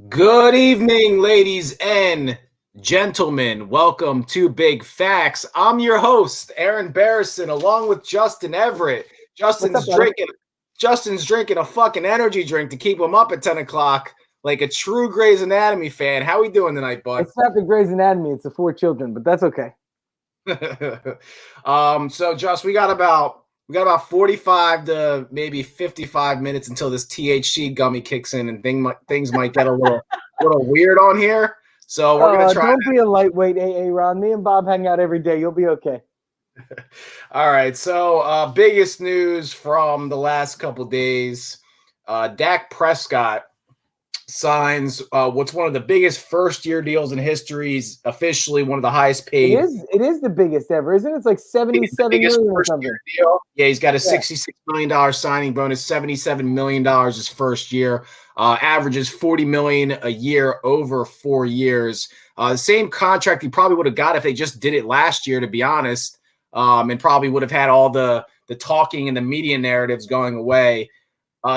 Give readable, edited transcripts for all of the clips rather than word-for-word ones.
Good evening, ladies and gentlemen. Welcome to Big Facts. I'm your host, Aaron Barrison, along with Justin Everett. What's up, Justin's brother? drinking Justin's drinking a fucking energy drink to keep him up at 10 o'clock like a true Grey's Anatomy fan. How we doing tonight, bud? It's not the Grey's Anatomy, it's the four children, but that's okay. So Just, we got about 45 to maybe 55 minutes until this THC gummy kicks in and things might get a little weird on here. So we're gonna try. Don't be a lightweight, AA Ron. Me and Bob hang out every day. You'll be okay. All right. So biggest news from the last couple days: Dak Prescott signs what's one of the biggest first-year deals in history. He's officially one of the highest paid. It is the biggest ever, isn't it? It's like 77 million or something. Deal. Yeah, he's got a $66 million signing bonus, $77 million his first year. Averages $40 million a year over 4 years. The same contract he probably would have got if they just did it last year, to be honest, and probably would have had all the talking and the media narratives going away.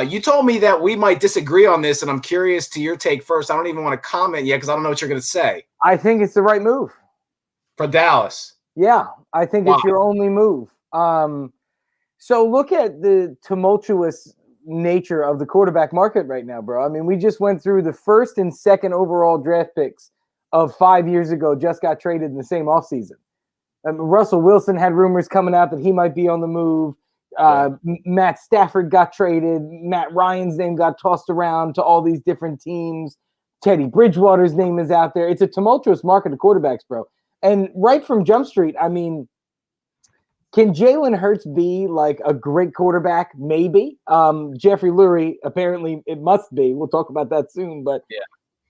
You told me that we might disagree on this, and I'm curious to your take first. I don't even want to comment yet because I don't know what you're going to say. I think it's the right move. For Dallas. Yeah, I think it's your only move. So look at the tumultuous nature of the quarterback market right now, bro. I mean, we just went through the first and second overall draft picks of 5 years ago, just got traded in the same offseason. Russell Wilson had rumors coming out that he might be on the move. Matt Stafford got traded. Matt Ryan's name got tossed around to all these different teams. Teddy Bridgewater's name is out there. It's a tumultuous market of quarterbacks, bro. And right from Jump Street, I mean, can Jalen Hurts be like a great quarterback? Maybe. Jeffrey Lurie, apparently it must be. We'll talk about that soon. But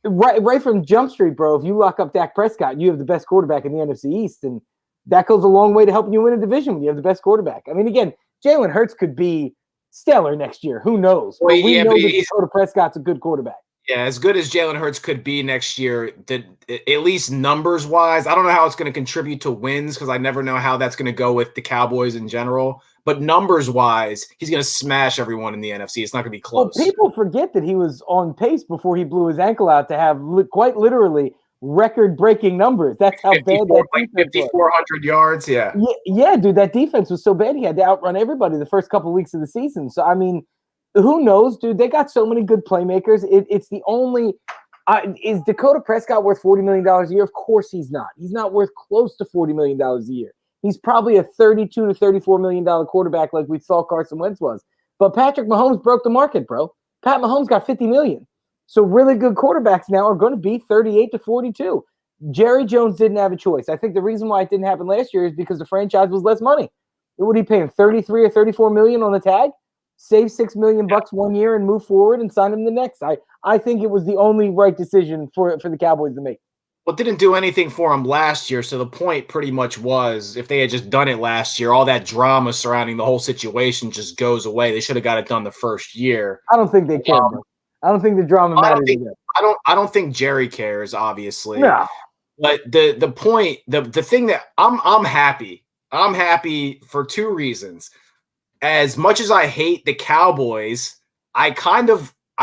right from Jump Street, bro, if you lock up Dak Prescott, you have the best quarterback in the NFC East. And that goes a long way to helping you win a division when you have the best quarterback. I mean, again, Jalen Hurts could be stellar next year. Who knows? But we know that Dakota Prescott's a good quarterback. Yeah, as good as Jalen Hurts could be next year, at least numbers-wise, I don't know how it's going to contribute to wins because I never know how that's going to go with the Cowboys in general. But numbers-wise, he's going to smash everyone in the NFC. It's not going to be close. Well, people forget that he was on pace before he blew his ankle out to have quite literally record-breaking numbers. That's how bad that defense was. 5,400 yards, yeah. Yeah, dude, that defense was so bad he had to outrun everybody the first couple of weeks of the season. So, I mean, who knows, dude? They got so many good playmakers. It's the only is Dakota Prescott worth $40 million a year? Of course he's not. He's not worth close to $40 million a year. He's probably a $32 to $34 million quarterback like we thought Carson Wentz was. But Patrick Mahomes broke the market, bro. Pat Mahomes got $50 million. So really good quarterbacks now are going to be 38 to 42. Jerry Jones didn't have a choice. I think the reason why it didn't happen last year is because the franchise was less money. What did he pay him? 33 or 34 million on the tag? Save $6 million 1 year and move forward and sign him the next. I think it was the only right decision for the Cowboys to make. Well, it didn't do anything for him last year, so the point pretty much was if they had just done it last year, all that drama surrounding the whole situation just goes away. They should have got it done the first year. I don't think they care, bro. I don't think the drama matters. I don't think Jerry cares, obviously. No. But the point, the thing that I'm happy. I'm happy for two reasons. As much as I hate the Cowboys, I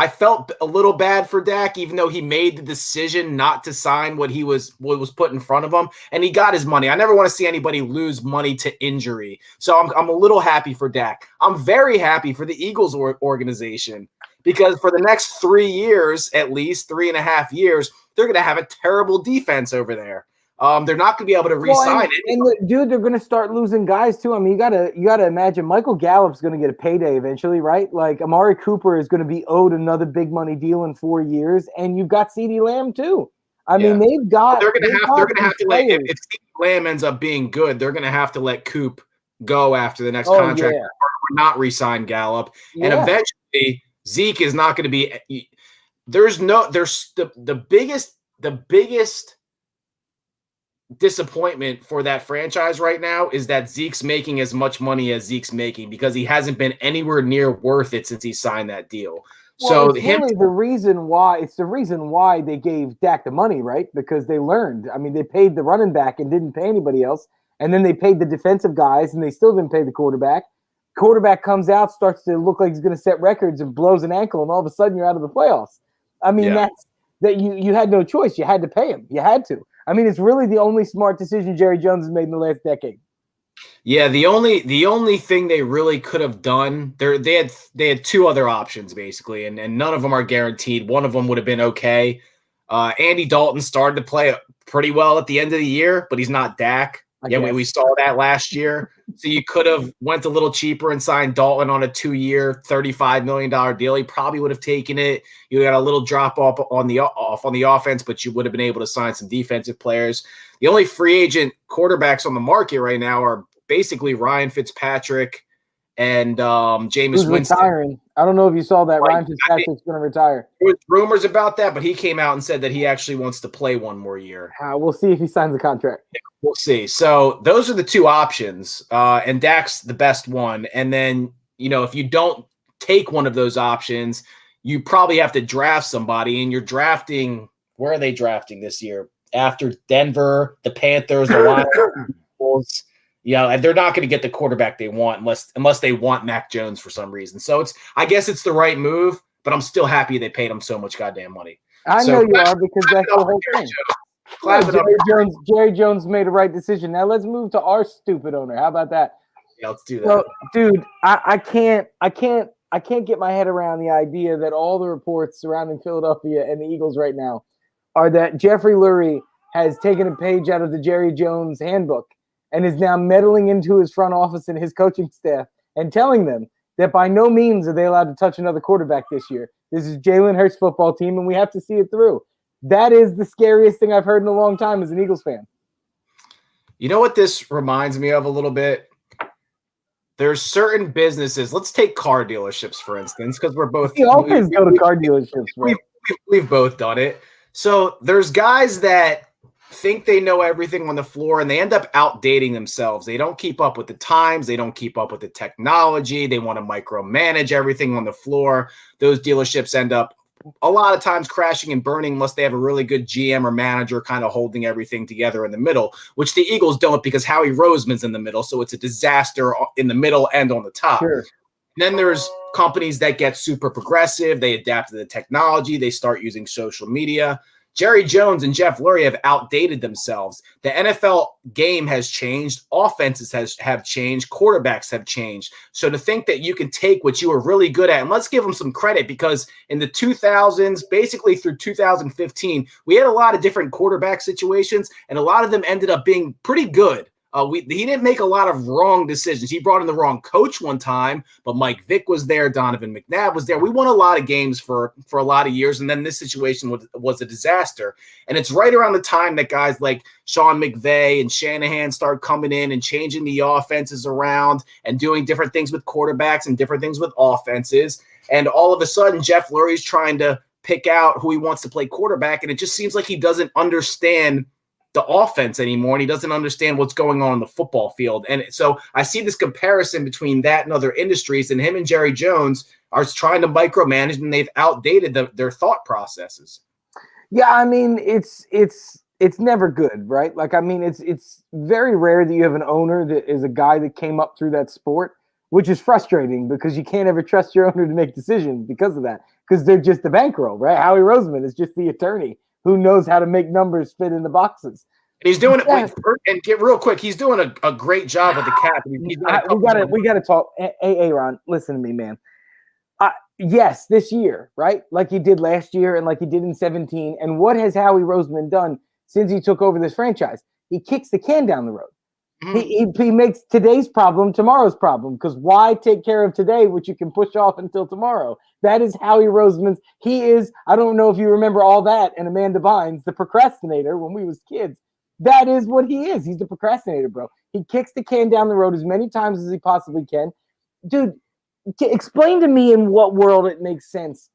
felt a little bad for Dak, even though he made the decision not to sign what was put in front of him, and he got his money. I never want to see anybody lose money to injury, so I'm a little happy for Dak. I'm very happy for the Eagles organization because for the next 3 years, at least 3.5 years, they're going to have a terrible defense over there. They're not going to be able to re-sign it. And dude, they're going to start losing guys too. I mean, you gotta imagine Michael Gallup's going to get a payday eventually, right? Like Amari Cooper is going to be owed another big money deal in 4 years, and you've got CeeDee Lamb too. I mean, they're going to have to let if CeeDee Lamb ends up being good, they're going to have to let Coop go after the next contract or not re-sign Gallup, and eventually Zeke is not going to be. There's the biggest disappointment for that franchise right now is that Zeke's making as much money as Zeke's making because he hasn't been anywhere near worth it since he signed that deal. Well, it's the reason why they gave Dak the money, right? Because they learned. I mean, they paid the running back and didn't pay anybody else, and then they paid the defensive guys and they still didn't pay the quarterback. Quarterback comes out, starts to look like he's going to set records and blows an ankle, and all of a sudden you're out of the playoffs. I mean, that you had no choice. You had to pay him. You had to. I mean, it's really the only smart decision Jerry Jones has made in the last decade. Yeah, the only thing they really could have done, they had two other options basically, and none of them are guaranteed. One of them would have been okay. Andy Dalton started to play pretty well at the end of the year, but he's not Dak. We saw that last year. So you could have went a little cheaper and signed Dalton on a 2-year, $35 million deal. He probably would have taken it. You got a little drop off on the offense, but you would have been able to sign some defensive players. The only free agent quarterbacks on the market right now are basically Ryan Fitzpatrick and Jameis Winston. Retiring. I don't know if you saw that. Ryan Fitzpatrick's going to retire. There was rumors about that, but he came out and said that he actually wants to play one more year. We'll see if he signs a contract. Yeah, we'll see. So those are the two options, and Dak's the best one. And then, if you don't take one of those options, you probably have to draft somebody, and you're drafting – where are they drafting this year? After Denver, the Panthers, the Lions, and they're not going to get the quarterback they want unless they want Mac Jones for some reason. So I guess it's the right move, but I'm still happy they paid him so much goddamn money. I know you are, because that's the whole thing. Jerry Jones made a right decision. Now let's move to our stupid owner. How about that? Yeah, let's do that. So, dude, I can't get my head around the idea that all the reports surrounding Philadelphia and the Eagles right now are that Jeffrey Lurie has taken a page out of the Jerry Jones handbook and is now meddling into his front office and his coaching staff and telling them that by no means are they allowed to touch another quarterback this year. This is Jalen Hurts' football team, and we have to see it through. That is the scariest thing I've heard in a long time as an Eagles fan. You know what this reminds me of a little bit? There's certain businesses. Let's take car dealerships, for instance, because we're both. We always go to car dealerships, bro. We've both done it. So there's guys that think they know everything on the floor, and they end up outdating themselves. They don't keep up with the times. They don't keep up with the technology. They want to micromanage everything on the floor. Those dealerships end up a lot of times crashing and burning unless they have a really good GM or manager kind of holding everything together in the middle, which the Eagles don't, because Howie Roseman's in the middle. So it's a disaster in the middle and on the top. Sure. And then there's companies that get super progressive. They adapt to the technology. They start using social media. Jerry Jones and Jeff Lurie have outdated themselves. The NFL game has changed. Offenses have changed. Quarterbacks have changed. So to think that you can take what you were really good at, and let's give them some credit, because in the 2000s, basically through 2015, we had a lot of different quarterback situations, and a lot of them ended up being pretty good. He didn't make a lot of wrong decisions. He brought in the wrong coach one time, but Mike Vick was there. Donovan McNabb was there. We won a lot of games for a lot of years, and then this situation was a disaster. And it's right around the time that guys like Sean McVay and Shanahan start coming in and changing the offenses around and doing different things with quarterbacks and different things with offenses. And all of a sudden, Jeff Lurie's trying to pick out who he wants to play quarterback, and it just seems like he doesn't understand the offense anymore, and he doesn't understand what's going on the football field. And so I see this comparison between that and other industries, and him and Jerry Jones are trying to micromanage, and they've outdated their thought processes. Yeah, I mean, it's never good, right? Like, I mean, it's very rare that you have an owner that is a guy that came up through that sport, which is frustrating because you can't ever trust your owner to make decisions because of that, because they're just the bankroll, right? Howie Roseman is just the attorney who knows how to make numbers fit in the boxes. And he's doing it. And get real quick, he's doing a great job with the cap. We gotta talk. Hey, Ron, listen to me, man. Yes, this year, right? Like he did last year and like he did in 2017. And what has Howie Roseman done since he took over this franchise? He kicks the can down the road. Mm-hmm. He makes today's problem tomorrow's problem, because why take care of today, which you can push off until tomorrow? That is Howie Roseman's. He is, I don't know if you remember All That and Amanda Bynes, the procrastinator when we was kids. That is what he is. He's the procrastinator, bro. He kicks the can down the road as many times as he possibly can. Dude, explain to me in what world it makes sense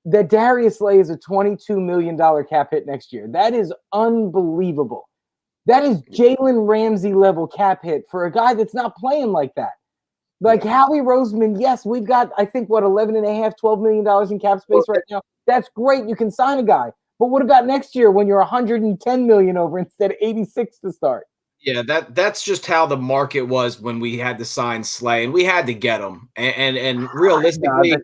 that Darius Slay is a $22 million cap hit next year. That is unbelievable. That is Jalen Ramsey level cap hit for a guy that's not playing like that. Like Howie Roseman, yes, we've got, I think, $11.5 million, $12 million in cap space right now. That's great. You can sign a guy. But what about next year when you're $110 million over instead of 86 to start? Yeah, that's just how the market was when we had to sign Slay, and we had to get him. And realistically,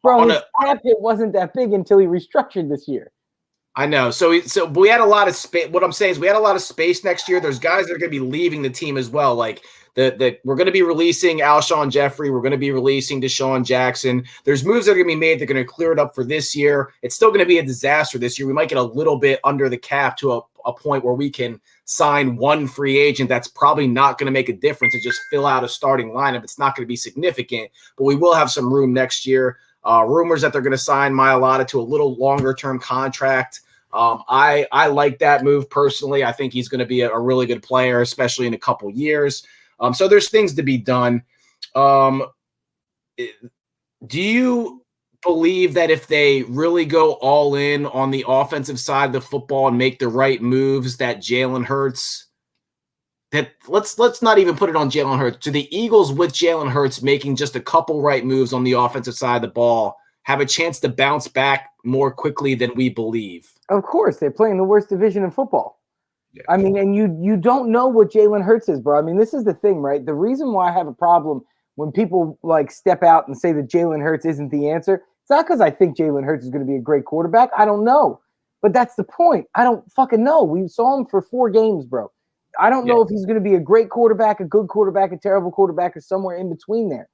bro, his cap hit wasn't that big until he restructured this year. I know. But we had a lot of space. What I'm saying is we had a lot of space next year. There's guys that are going to be leaving the team as well. Like we're going to be releasing Alshon Jeffrey. We're going to be releasing Deshaun Jackson. There's moves that are going to be made. They're going to clear it up for this year. It's still going to be a disaster this year. We might get a little bit under the cap to a point where we can sign one free agent that's probably not going to make a difference and just fill out a starting lineup. It's not going to be significant, but we will have some room next year. Rumors that they're going to sign Mailata to a little longer-term contract. I like that move personally. I think he's going to be a really good player, especially in a couple years. So there's things to be done. Do you believe that if they really go all in on the offensive side of the football and make the right moves, that Jalen Hurts, that let's not even put it on Jalen Hurts, to the Eagles with Jalen Hurts making just a couple right moves on the offensive side of the ball, have a chance to bounce back more quickly than we believe? Of course, they're playing the worst division in football. Yeah. I mean, and you don't know what Jalen Hurts is, bro. I mean, this is the thing, right? The reason why I have a problem when people like step out and say that Jalen Hurts isn't the answer, it's not because I think Jalen Hurts is going to be a great quarterback. I don't know. But that's the point. I don't fucking know. We saw him for 4 games, bro. I don't know if he's going to be a great quarterback, a good quarterback, a terrible quarterback, or somewhere in between there.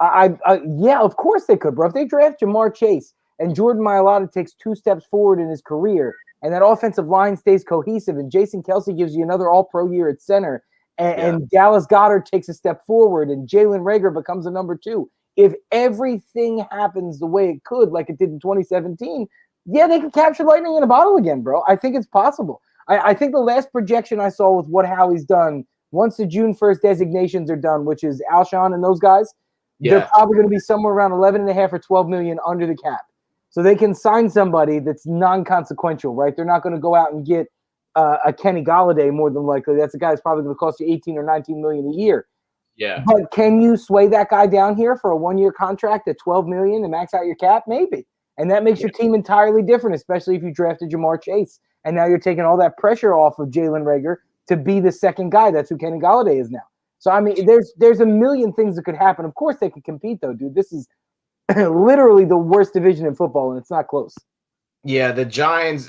Yeah, of course they could, bro. If they draft Jamar Chase and Jordan Mailata takes 2 steps forward in his career, and that offensive line stays cohesive, and Jason Kelce gives you another all-pro year at center, and Dallas Goedert takes a step forward, and Jalen Reagor becomes a number 2. If everything happens the way it could, like it did in 2017, yeah, they can capture lightning in a bottle again, bro. I think it's possible. I think the last projection I saw with what Howie's done, once the June 1st designations are done, which is Alshon and those guys, they're probably going to be somewhere around 11.5 or 12 million under the cap. So they can sign somebody that's non-consequential, right? They're not going to go out and get a Kenny Golladay more than likely. That's a guy that's probably going to cost you 18 or 19 million a year. Yeah. But can you sway that guy down here for a 1-year contract at 12 million and max out your cap? Maybe. And that makes your team entirely different, especially if you drafted Jamar Chase. And now you're taking all that pressure off of Jalen Reagor to be the second guy. That's who Kenny Golladay is now. So, I mean, there's a million things that could happen. Of course they could compete, though, dude. This is literally the worst division in football, and it's not close. Yeah, the Giants,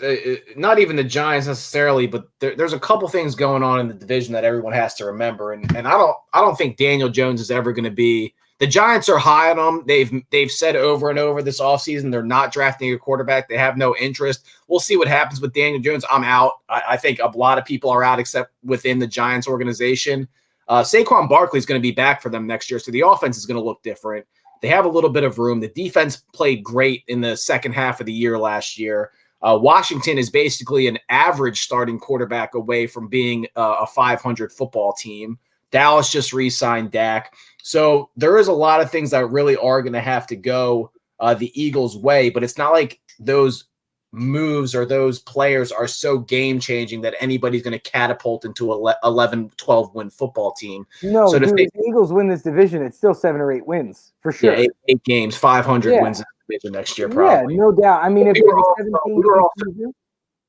not even the Giants necessarily, but there's a couple things going on in the division that everyone has to remember. And I don't think Daniel Jones is ever going to be – the Giants are high on him. They've said over and over this offseason they're not drafting a quarterback. They have no interest. We'll see what happens with Daniel Jones. I'm out. I think a lot of people are out except within the Giants organization. Saquon Barkley is going to be back for them next year, so the offense is going to look different. They have a little bit of room. The defense played great in the second half of the year last year. Washington is basically an average starting quarterback away from being a 500 football team. Dallas just re-signed Dak. So there is a lot of things that really are going to have to go the Eagles' way, but it's not like those moves or those players are so game-changing that anybody's going to catapult into an 11, 12-win football team. No, so dude, if the Eagles win this division, it's still 7 or 8 wins, for sure. Yeah, 8 games, 500 wins in the division next year, probably. Yeah, no doubt. I mean, if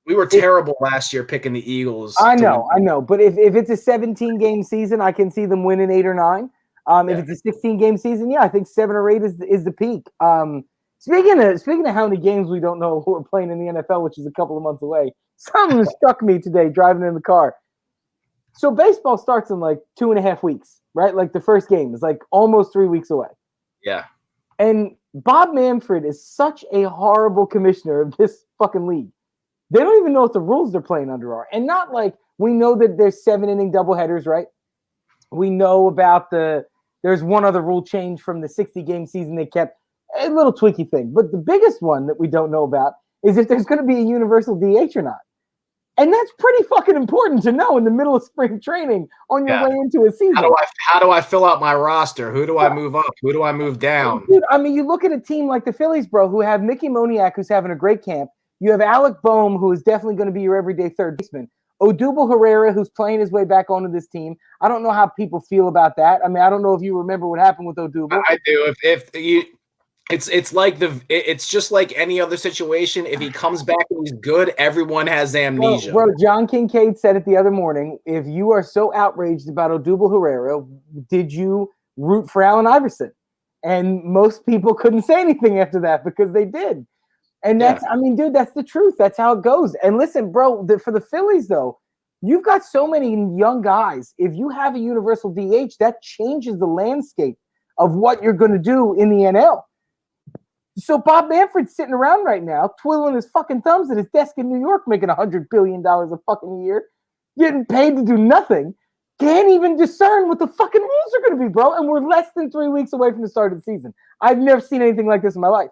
we were terrible last year picking the Eagles. I know. But if it's a 17-game season, I can see them winning 8 or 9. If it's a 16-game season, I think 7 or 8 is the peak. Speaking of how many games we don't know who are playing in the NFL, which is a couple of months away, something struck me today driving in the car. So baseball starts in like 2.5 weeks, right? Like the first game is like almost 3 weeks away. Yeah. And Bob Manfred is such a horrible commissioner of this fucking league. They don't even know what the rules they're playing under are. And not like we know that there's 7-inning doubleheaders, right? We know about there's one other rule change from the 60-game season they kept, a little tweaky thing. But the biggest one that we don't know about is if there's going to be a universal DH or not. And that's pretty fucking important to know in the middle of spring training on your way into a season. How do I fill out my roster? Who do I move up? Who do I move down? Dude, I mean, you look at a team like the Phillies, bro, who have Mickey Moniak, who's having a great camp. You have Alec Boehm, who is definitely going to be your everyday third baseman. Odubel Herrera, who's playing his way back onto this team. I don't know how people feel about that. I mean, I don't know if you remember what happened with Odubel. I do. It's just like any other situation. If he comes back and he's good, everyone has amnesia. Bro, John Kincaid said it the other morning. If you are so outraged about Odubel Herrera, did you root for Allen Iverson? And most people couldn't say anything after that because they did. And that's, I mean, dude, that's the truth. That's how it goes. And listen, bro, for the Phillies, though, you've got so many young guys. If you have a universal DH, that changes the landscape of what you're going to do in the NL. So Bob Manfred's sitting around right now, twiddling his fucking thumbs at his desk in New York, making $100 billion a fucking year, getting paid to do nothing. Can't even discern what the fucking rules are going to be, bro. And we're less than 3 weeks away from the start of the season. I've never seen anything like this in my life.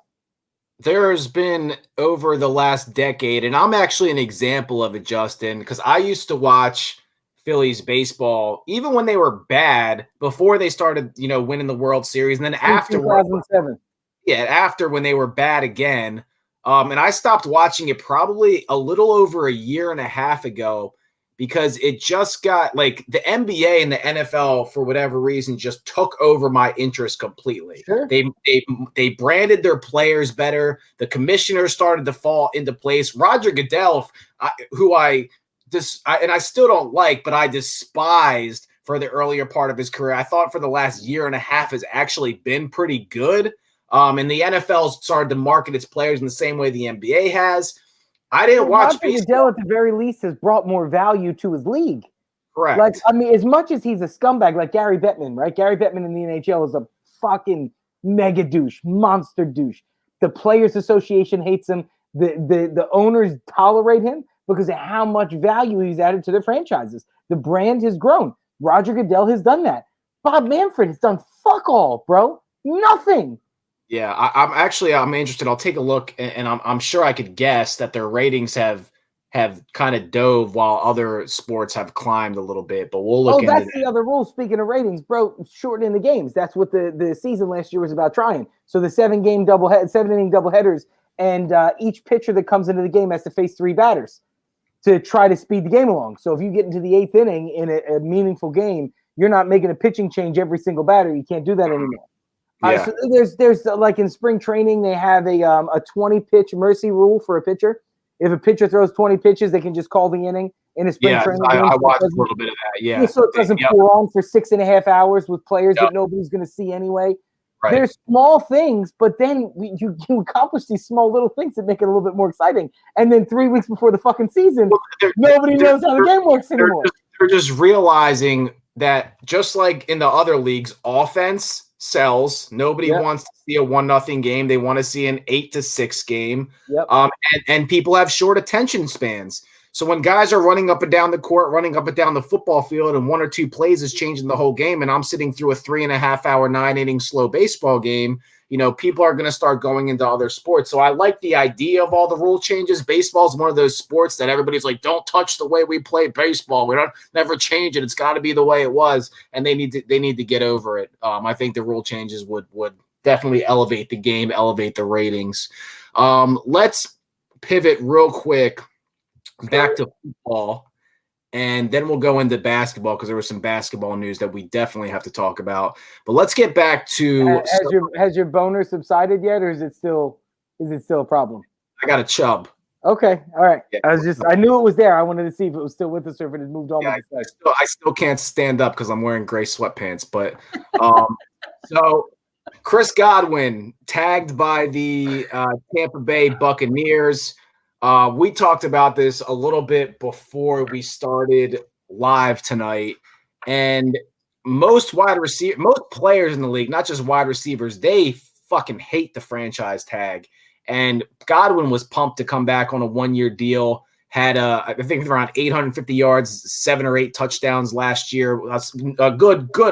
There's been over the last decade, and I'm actually an example of it, Justin, because I used to watch Phillies baseball even when they were bad before they started, winning the World Series, and then after 2007. Yeah, after when they were bad again. And I stopped watching it probably a little over a year and a half ago because it just got like the NBA and the NFL for whatever reason just took over my interest completely. Sure. They branded their players better. The commissioners started to fall into place. Roger Goodell, who I still don't like, but I despised for the earlier part of his career. I thought for the last year and a half has actually been pretty good. And the NFL started to market its players in the same way the NBA has. I didn't watch baseball. Goodell, at the very least, has brought more value to his league. Correct. Like, I mean, as much as he's a scumbag, like Gary Bettman, right? Gary Bettman in the NHL is a fucking mega douche, monster douche. The Players Association hates him. The owners tolerate him because of how much value he's added to their franchises. The brand has grown. Roger Goodell has done that. Bob Manfred has done fuck all, bro. Nothing. Yeah, I'm interested. I'll take a look, and I'm sure I could guess that their ratings have kind of dove while other sports have climbed a little bit. But we'll look. That's the other rule. Speaking of ratings, bro, shortening the games. That's what the season last year was about trying. So the 7-inning doubleheaders, and each pitcher that comes into the game has to face 3 batters to try to speed the game along. So if you get into the 8th inning in a meaningful game, you're not making a pitching change every single batter. You can't do that anymore. Yeah. So there's like in spring training, they have a 20-pitch mercy rule for a pitcher. If a pitcher throws 20 pitches, they can just call the inning in a spring training. I watched a little bit of that. Yeah. So it doesn't pour on for 6.5 hours with players that nobody's going to see anyway. Right. There's small things, but then you accomplish these small little things that make it a little bit more exciting. And then 3 weeks before the fucking season, nobody knows how the game works anymore. They're just realizing that just like in the other leagues, offense sells. Nobody wants to see a 1-0 game. They want to see an 8-6 game. Yep. And people have short attention spans. So when guys are running up and down the court, running up and down the football field, and 1 or 2 plays is changing the whole game, and I'm sitting through a 3.5-hour, 9-inning slow baseball game, people are going to start going into other sports. So I like the idea of all the rule changes. Baseball is one of those sports that everybody's like, don't touch the way we play baseball. We don't never change it. It's got to be the way it was. And they need to get over it. I think the rule changes would definitely elevate the game, elevate the ratings. Let's pivot real quick back to football. And then we'll go into basketball because there was some basketball news that we definitely have to talk about. But let's get back to has your boner subsided yet, or is it still a problem? I got a chub. Okay, all right. Yeah. I knew it was there. I wanted to see if it was still with us or if it had moved on. Yeah, I still can't stand up because I'm wearing gray sweatpants. But so Chris Godwin tagged by the Tampa Bay Buccaneers. We talked about this a little bit before we started live tonight, and most players in the league, not just wide receivers, they fucking hate the franchise tag. And Godwin was pumped to come back on a 1-year deal. Had I think around 850 yards, 7 or 8 touchdowns last year. That's a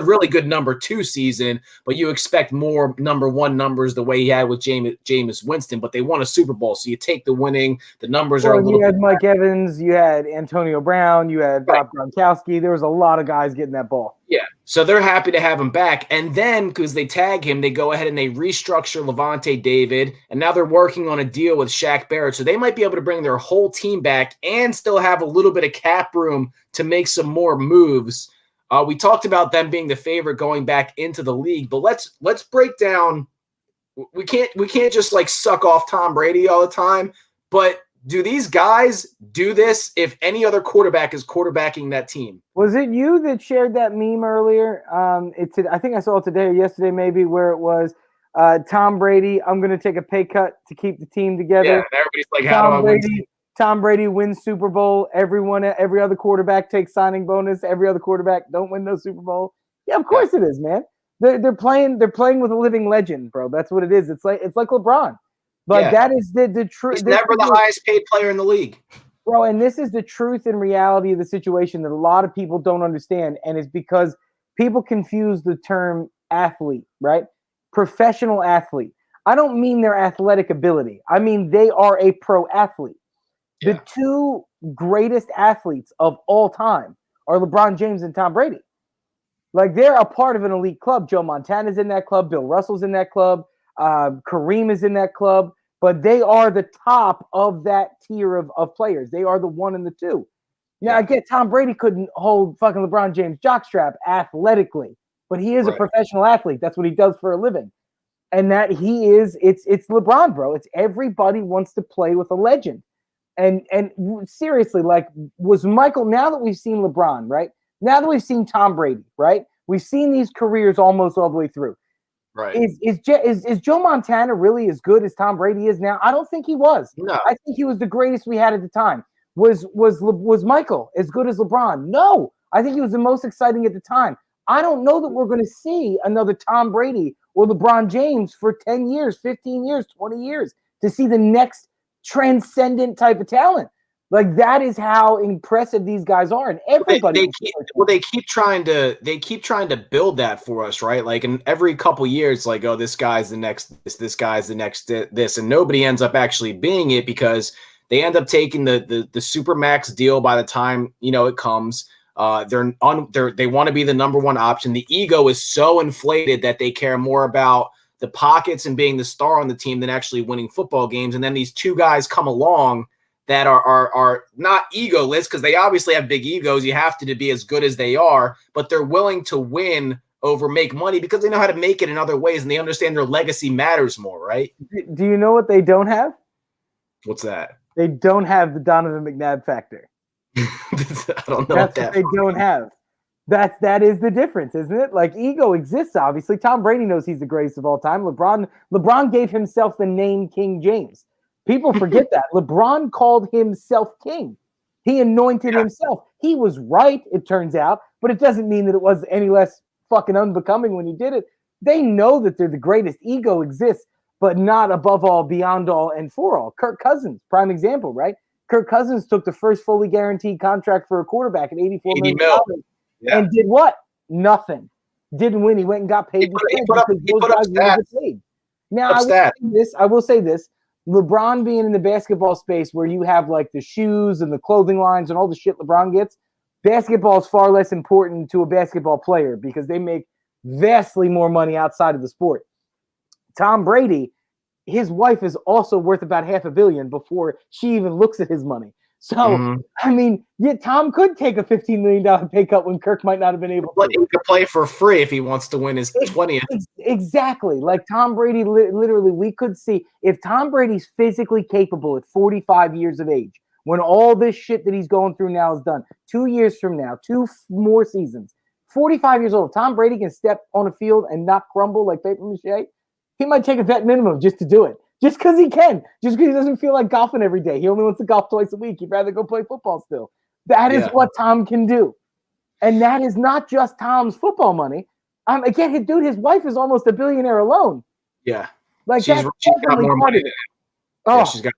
really good number 2 season. But you expect more number 1 numbers the way he had with Jameis Winston. But they won a Super Bowl, so you take the winning. The numbers are a little. You had Mike Evans, you had Antonio Brown, you had Bob Gronkowski. There was a lot of guys getting that ball. Yeah, so they're happy to have him back. And then because they tag him, they go ahead and they restructure Levante David. And now they're working on a deal with Shaq Barrett. So they might be able to bring their whole team back and still have a little bit of cap room to make some more moves. We talked about them being the favorite going back into the league. But let's break down. We can't just like suck off Tom Brady all the time. But do these guys do this if any other quarterback is quarterbacking that team? Was it you that shared that meme earlier? I think I saw it today or yesterday maybe, where it was Tom Brady, I'm going to take a pay cut to keep the team together. Yeah, and everybody's like, how do I win? Tom Brady wins Super Bowl. Every other quarterback takes signing bonus. Every other quarterback don't win no Super Bowl. Yeah, of course it is, man. They're playing with a living legend, bro. That's what it is. It's like LeBron. But that is the truth. He's never the highest paid player in the league. Bro, and this is the truth and reality of the situation that a lot of people don't understand, and it's because people confuse the term athlete, right? Professional athlete. I don't mean their athletic ability. I mean they are a pro athlete. The two greatest athletes of all time are LeBron James and Tom Brady. Like, they're a part of an elite club. Joe Montana's in that club. Bill Russell's in that club. Kareem is in that club. But they are the top of that tier of players. They are the one and the two. Now, I get Tom Brady couldn't hold fucking LeBron James' jockstrap athletically, but he is a professional athlete. That's what he does for a living. And that it's LeBron, bro. It's everybody wants to play with a legend. And seriously, like, was Michael, now that we've seen LeBron, right? Now that we've seen Tom Brady, right? We've seen these careers almost all the way through. Right. Is Joe Montana really as good as Tom Brady is now? I don't think he was. No. I think he was the greatest we had at the time. Was Michael as good as LeBron? No. I think he was the most exciting at the time. I don't know that we're going to see another Tom Brady or LeBron James for 10 years, 15 years, 20 years to see the next transcendent type of talent. Like, that is how impressive these guys are, and everybody. They keep trying to build that for us, right? Like, in every couple years, like, oh, this guy's the next this guy's the next this, and nobody ends up actually being it because they end up taking the super max deal by the time it comes. They want to be the number one option. The ego is so inflated that they care more about the pockets and being the star on the team than actually winning football games. And then these two guys come along that are not egoless, because they obviously have big egos. You have to be as good as they are, but they're willing to win over make money because they know how to make it in other ways, and they understand their legacy matters more, right? Do you know what they don't have? What's that? They don't have the Donovan McNabb factor. I don't know. That's what they don't have. That is the difference, isn't it? Like, ego exists, obviously. Tom Brady knows he's the greatest of all time. LeBron gave himself the name King James. People forget that. LeBron called himself king. He anointed himself. He was right, it turns out, but it doesn't mean that it was any less fucking unbecoming when he did it. They know that they're the greatest. Ego exists, but not above all, beyond all, and for all. Kirk Cousins, prime example, right? Kirk Cousins took the first fully guaranteed contract for a quarterback at $84 million. And did what? Nothing. Didn't win. He went and got paid. Now, I will say this. LeBron being in the basketball space where you have like the shoes and the clothing lines and all the shit LeBron gets, basketball is far less important to a basketball player because they make vastly more money outside of the sport. Tom Brady, his wife is also worth about $500 million before she even looks at his money. So, I mean, Tom could take a $15 million pay cut when Kirk might not have been able to. But he could play for free if he wants to win his 20th. Exactly. Like Tom Brady, literally, we could see if Tom Brady's physically capable at 45 years of age, when all this shit that he's going through now is done, 2 years from now, 2 more seasons, 45 years old, Tom Brady can step on a field and not crumble like paper mache. He might take a vet minimum just to do it. Just because he can. Just because he doesn't feel like golfing every day. He only wants to golf twice a week. He'd rather go play football still. That is what Tom can do. And that is not just Tom's football money. Again, his wife is almost a billionaire alone. Yeah. Like, she's got more money than him. Oh. Yeah, she's got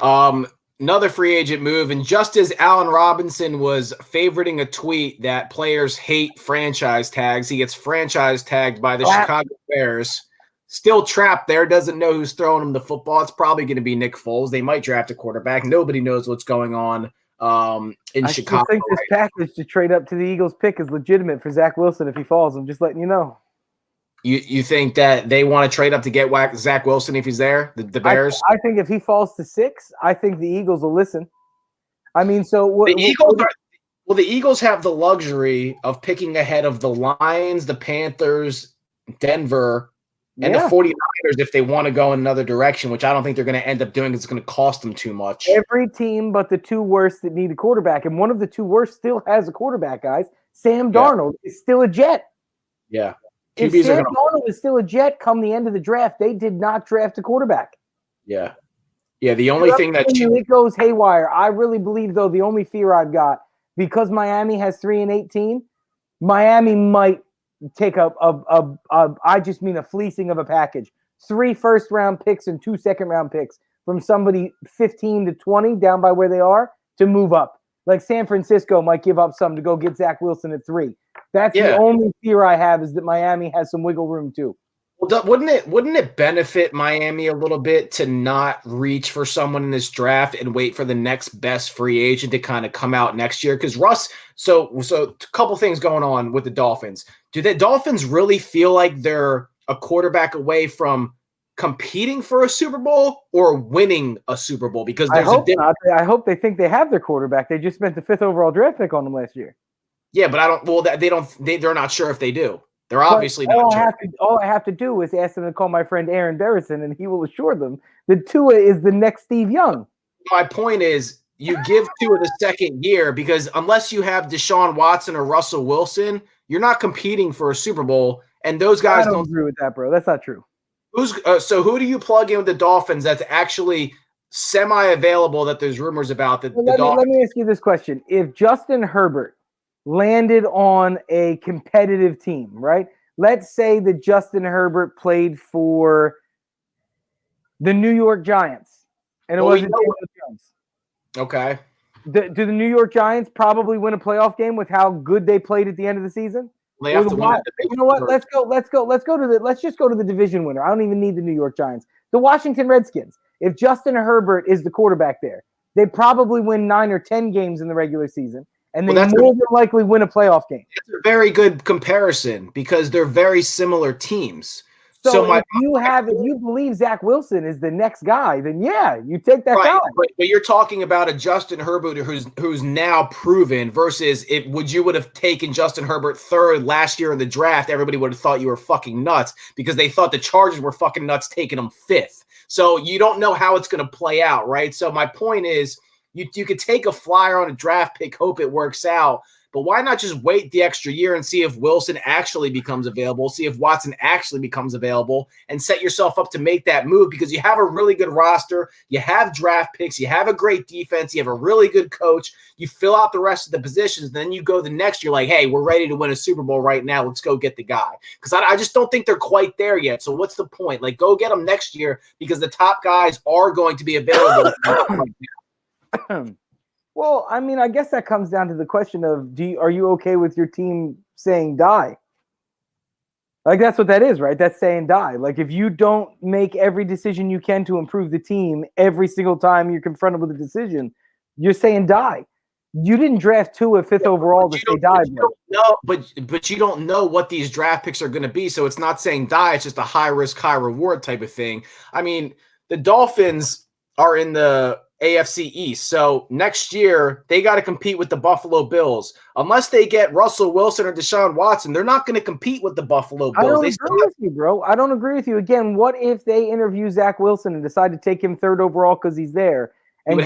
money. Another free agent move, and just as Allen Robinson was favoriting a tweet that players hate franchise tags, he gets franchise tagged by the Chicago Bears. Still trapped there, doesn't know who's throwing him the football. It's probably going to be Nick Foles. They might draft a quarterback. Nobody knows what's going on in Chicago. I think this package to trade up to the Eagles pick is legitimate for Zach Wilson if he falls. I'm just letting you know. You think that they want to trade up to get Zach Wilson if he's there, the Bears? I think if he falls to 6, I think the Eagles will listen. I mean, the Eagles have the luxury of picking ahead of the Lions, the Panthers, Denver, and the 49ers if they want to go in another direction, which I don't think they're going to end up doing because it's going to cost them too much. Every team but the 2 worst that need a quarterback, and one of the 2 worst still has a quarterback, guys. Sam Darnold is still a Jet. Yeah. If Sam Darnold is still a Jet come the end of the draft, they did not draft a quarterback. Yeah. Yeah, the only thing that it goes haywire. I really believe, though, the only fear I've got, because Miami has 3-18, Miami might take I just mean a fleecing of a package. 3 first-round picks and 2 second-round picks from somebody 15 to 20 down by where they are to move up. Like San Francisco might give up some to go get Zach Wilson at 3. That's the only fear I have, is that Miami has some wiggle room too. Well, wouldn't it benefit Miami a little bit to not reach for someone in this draft and wait for the next best free agent to kind of come out next year? Because Russ, so a couple things going on with the Dolphins. Do the Dolphins really feel like they're a quarterback away from competing for a Super Bowl or winning a Super Bowl? Because there's I hope they think they have their quarterback. They just spent the 5th overall draft pick on them last year. Yeah, but I don't. Well, they're not sure if they do. They're obviously not sure. All I have to do is ask them to call my friend Aaron Barrison, and he will assure them that Tua is the next Steve Young. My point is, you give Tua the second year, because unless you have Deshaun Watson or Russell Wilson, you're not competing for a Super Bowl. And those guys don't agree with that, bro. That's not true. So who do you plug in with the Dolphins that's actually semi-available that there's rumors about? Let me ask you this question. If Justin Herbert landed on a competitive team, right? Let's say that Justin Herbert played for the New York Giants, and it wasn't Daniel Jones. Okay. Do the New York Giants probably win a playoff game with how good they played at the end of the season? They have to win. You know what? Let's just go to the division winner. I don't even need the New York Giants. The Washington Redskins. If Justin Herbert is the quarterback there, they probably win 9 or 10 games in the regular season. And they more than likely win a playoff game. It's a very good comparison because they're very similar teams. So if you believe Zach Wilson is the next guy, then yeah, you take that guy. But you're talking about a Justin Herbert who's now proven versus would have taken Justin Herbert 3rd last year in the draft, everybody would have thought you were fucking nuts because they thought the Chargers were fucking nuts taking him 5th. So you don't know how it's going to play out, right? So my point is, you could take a flyer on a draft pick, hope it works out, but why not just wait the extra year and see if Wilson actually becomes available, see if Watson actually becomes available, and set yourself up to make that move because you have a really good roster, you have draft picks, you have a great defense, you have a really good coach, you fill out the rest of the positions, then you go the next year like, hey, we're ready to win a Super Bowl right now, let's go get the guy. Because I just don't think they're quite there yet, so what's the point? Like, go get them next year because the top guys are going to be available right now. Well, I mean, I guess that comes down to the question of are you okay with your team saying die? Like, that's what that is, right? That's saying die. Like, if you don't make every decision you can to improve the team every single time you're confronted with a decision, you're saying die. You didn't draft Tua 5th overall to say die, bro. No, but you don't know what these draft picks are going to be, so it's not saying die. It's just a high risk, high reward type of thing. I mean, the Dolphins are in the AFC East. So next year, they got to compete with the Buffalo Bills. Unless they get Russell Wilson or Deshaun Watson, they're not going to compete with the Buffalo Bills. I don't agree with you, bro. I don't agree with you. Again, what if they interview Zach Wilson and decide to take him 3rd overall because he's there? And he would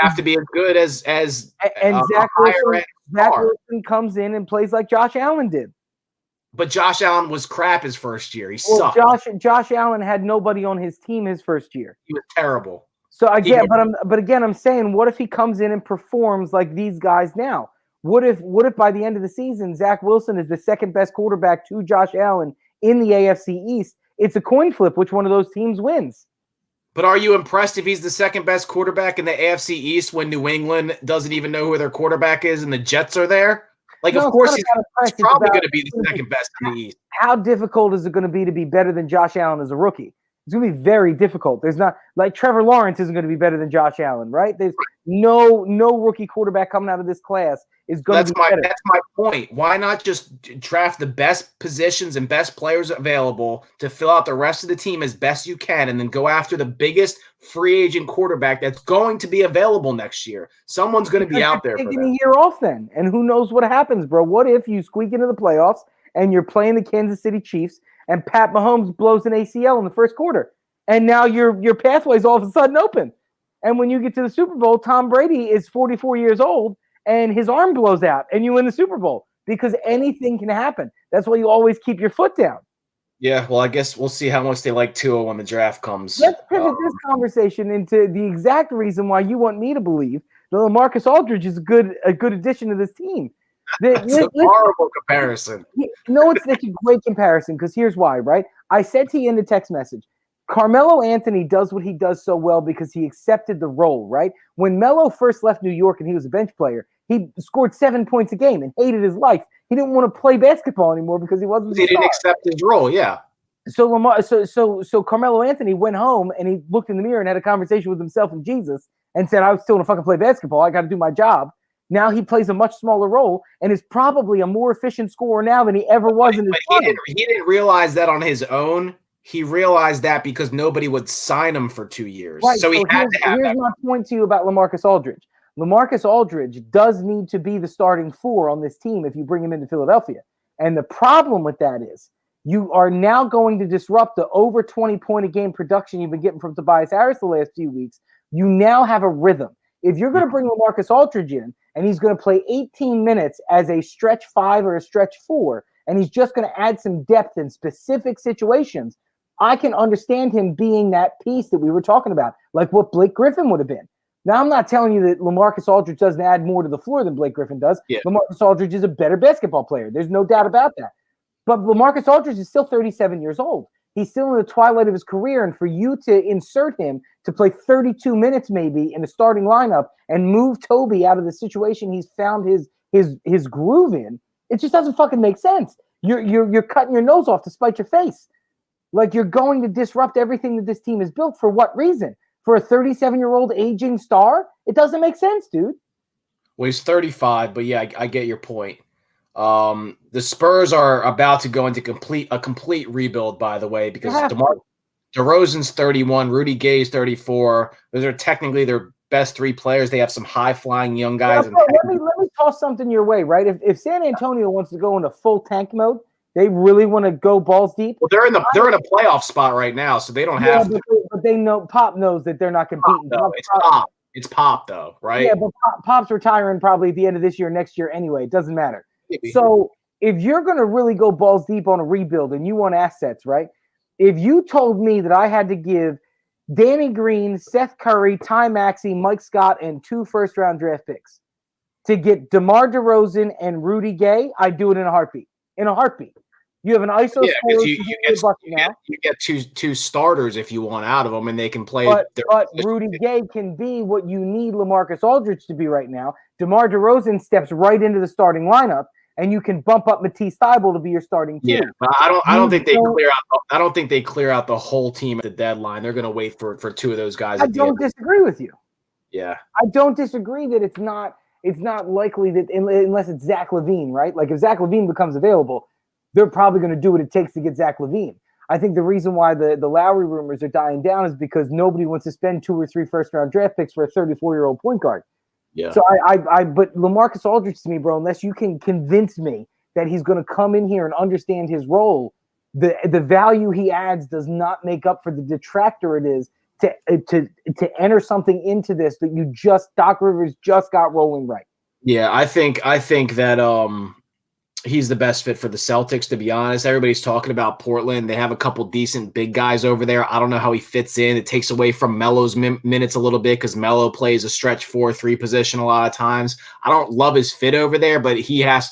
have to be as good as Zach Wilson comes in and plays like Josh Allen did. But Josh Allen was crap his first year. He sucked. Josh Allen had nobody on his team his first year. He was terrible. So again, I'm saying, what if he comes in and performs like these guys now? What if by the end of the season, Zach Wilson is the 2nd best quarterback to Josh Allen in the AFC East? It's a coin flip which one of those teams wins. But are you impressed if he's the 2nd best quarterback in the AFC East when New England doesn't even know who their quarterback is and the Jets are there? Like, of course, he's probably going to be the 2nd best in the East. How difficult is it going to be better than Josh Allen as a rookie? It's going to be very difficult. There's not like Trevor Lawrence isn't going to be better than Josh Allen, right? There's no rookie quarterback coming out of this class is going to be better. That's my point. Why not just draft the best positions and best players available to fill out the rest of the team as best you can and then go after the biggest free agent quarterback that's going to be available next year? Someone's going to be out there. Taking a year off then, and who knows what happens, bro? What if you squeak into the playoffs and you're playing the Kansas City Chiefs and Pat Mahomes blows an ACL in the first quarter, and now your pathway's all of a sudden open. And when you get to the Super Bowl, Tom Brady is 44 years old, and his arm blows out, and you win the Super Bowl. because anything can happen. That's why you always keep your foot down. Yeah, well, I guess we'll see how much they like Tua when the draft comes. Let's pivot this conversation into the exact reason why you want me to believe that LaMarcus Aldridge is a good addition to this team. That's a horrible comparison. No, it's a great comparison because here's why, right? I said to you in the text message, Carmelo Anthony does what he does so well because he accepted the role, right? When Melo first left New York and he was a bench player, he scored 7 points a game and hated his life. He didn't want to play basketball anymore because he wasn't. He didn't accept his role, yeah. So Carmelo Anthony went home and he looked in the mirror and had a conversation with himself and Jesus and said, "I still want to fucking play basketball. I got to do my job." Now he plays a much smaller role and is probably a more efficient scorer now than he ever was in his prime. He didn't realize that on his own. He realized that because nobody would sign him for 2 years. Right, so he had to have here's my point to you about LaMarcus Aldridge. LaMarcus Aldridge does need to be the starting 4 on this team if you bring him into Philadelphia. And the problem with that is you are now going to disrupt the over 20-point-a-game production you've been getting from Tobias Harris the last few weeks. You now have a rhythm. If you're going to bring LaMarcus Aldridge in and he's going to play 18 minutes as a stretch 5 or a stretch 4, and he's just going to add some depth in specific situations, I can understand him being that piece that we were talking about, like what Blake Griffin would have been. Now, I'm not telling you that LaMarcus Aldridge doesn't add more to the floor than Blake Griffin does. Yeah. LaMarcus Aldridge is a better basketball player. There's no doubt about that. But LaMarcus Aldridge is still 37 years old. He's still in the twilight of his career, and for you to insert him to play 32 minutes maybe in the starting lineup and move Toby out of the situation he's found his groove in, it just doesn't fucking make sense. You're cutting your nose off to spite your face. Like, you're going to disrupt everything that this team is built. For what reason? For a 37-year-old aging star? It doesn't make sense, dude. Well, he's 35, but yeah, I get your point. The Spurs are about to go into a complete rebuild, by the way, because DeRozan's 31, Rudy Gay's 34. Those are technically their best 3 players. They have some high-flying young guys. Yeah, let me toss something your way, right? If San Antonio wants to go into full tank mode, they really want to go balls deep. Well, they're in a playoff spot right now, so they don't have to. But they know Pop knows that they're not competing. It's Pop though, right? Yeah, but Pop's retiring probably at the end of this year, next year anyway. It doesn't matter. Maybe. So if you're going to really go balls deep on a rebuild and you want assets, right? If you told me that I had to give Danny Green, Seth Curry, Ty Maxey, Mike Scott, and 2 first-round draft picks to get DeMar DeRozan and Rudy Gay, I'd do it in a heartbeat. In a heartbeat. You have an ISO score. You get two starters if you want out of them, and they can play. But Rudy Gay can be what you need LaMarcus Aldridge to be right now. DeMar DeRozan steps right into the starting lineup, and you can bump up Matisse Thybulle to be your starting 2. Yeah, but I don't think they clear out. I don't think they clear out the whole team at the deadline. They're going to wait for 2 of those guys. I don't disagree with you. Yeah, I don't disagree that it's not likely that unless it's Zach LaVine, right? Like if Zach LaVine becomes available, they're probably going to do what it takes to get Zach LaVine. I think the reason why the Lowry rumors are dying down is because nobody wants to spend 2 or 3 first-round draft picks for a 34-year-old point guard. Yeah. So but LaMarcus Aldridge to me, bro, unless you can convince me that he's going to come in here and understand his role, the value he adds does not make up for the detractor it is to enter something into this that Doc Rivers just got rolling right. Yeah, I think that he's the best fit for the Celtics, to be honest. Everybody's talking about Portland. They have a couple decent big guys over there. I don't know how he fits in. It takes away from Melo's minutes a little bit because Melo plays a stretch 4-3 position a lot of times. I don't love his fit over there, but he'd have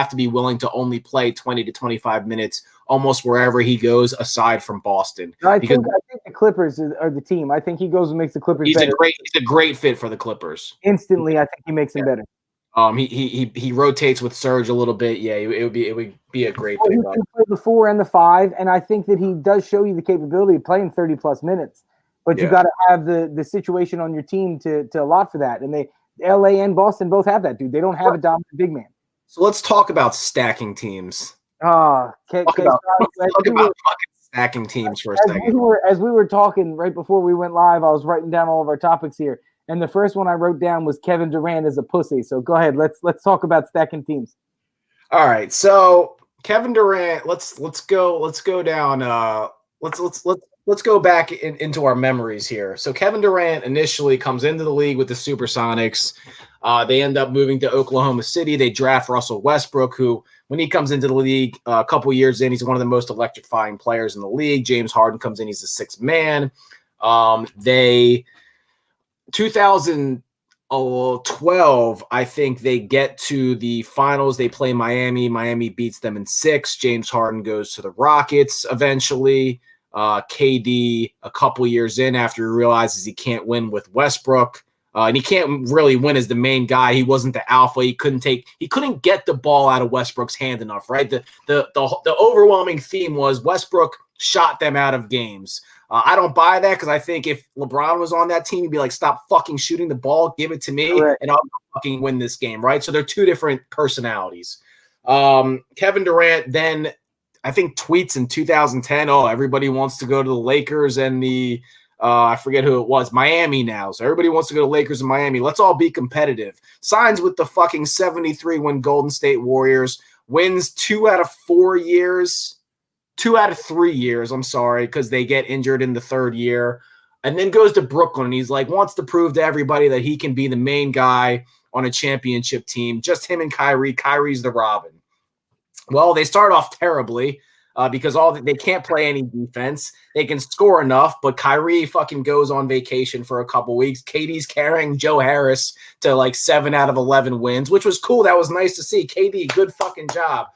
to be willing to only play 20 to 25 minutes almost wherever he goes aside from Boston. I think the Clippers are the team. I think he goes and makes the Clippers better. He's a great fit for the Clippers. Instantly, I think he makes them better. He rotates with Serge a little bit. Yeah, it would be a great thing. He can play the 4 and the 5, and I think that he does show you the capability of playing 30+ minutes. But you got to have the situation on your team to allot for that. And LA and Boston both have that, dude. They don't have a dominant big man. So let's talk about stacking teams. Talk about fucking stacking teams for a second. As we were talking right before we went live, I was writing down all of our topics here. And the first one I wrote down was Kevin Durant is a pussy. So go ahead. Let's talk about stacking teams. All right. So Kevin Durant, let's go down. Let's let's go back into our memories here. So Kevin Durant initially comes into the league with the Supersonics. They end up moving to Oklahoma City. They draft Russell Westbrook, who, when he comes into the league a couple years in, he's one of the most electrifying players in the league. James Harden comes in. He's the sixth man. 2012, I think they get to the finals. They play Miami. Miami beats them in 6. James Harden goes to the Rockets eventually. KD, a couple years in, after he realizes he can't win with Westbrook, and he can't really win as the main guy. He wasn't the alpha. He couldn't get the ball out of Westbrook's hand enough, right? The overwhelming theme was Westbrook shot them out of games. I don't buy that, because I think if LeBron was on that team, he'd be like, stop fucking shooting the ball, give it to me, and I'll fucking win this game, right? So they're two different personalities. Kevin Durant then, I think, tweets in 2010, oh, everybody wants to go to the Lakers and the I forget who it was, Miami now. So everybody wants to go to Lakers and Miami. Let's all be competitive. Signs with the fucking 73-win Golden State Warriors. Wins 2 out of 4 years. 2 out of 3 years, I'm sorry, because they get injured in the 3rd year. And then goes to Brooklyn. And he's like, wants to prove to everybody that he can be the main guy on a championship team. Just him and Kyrie. Kyrie's the Robin. Well, they start off terribly because they can't play any defense. They can score enough, but Kyrie fucking goes on vacation for a couple weeks. KD's carrying Joe Harris to like 7 out of 11 wins, which was cool. That was nice to see. KD, good fucking job.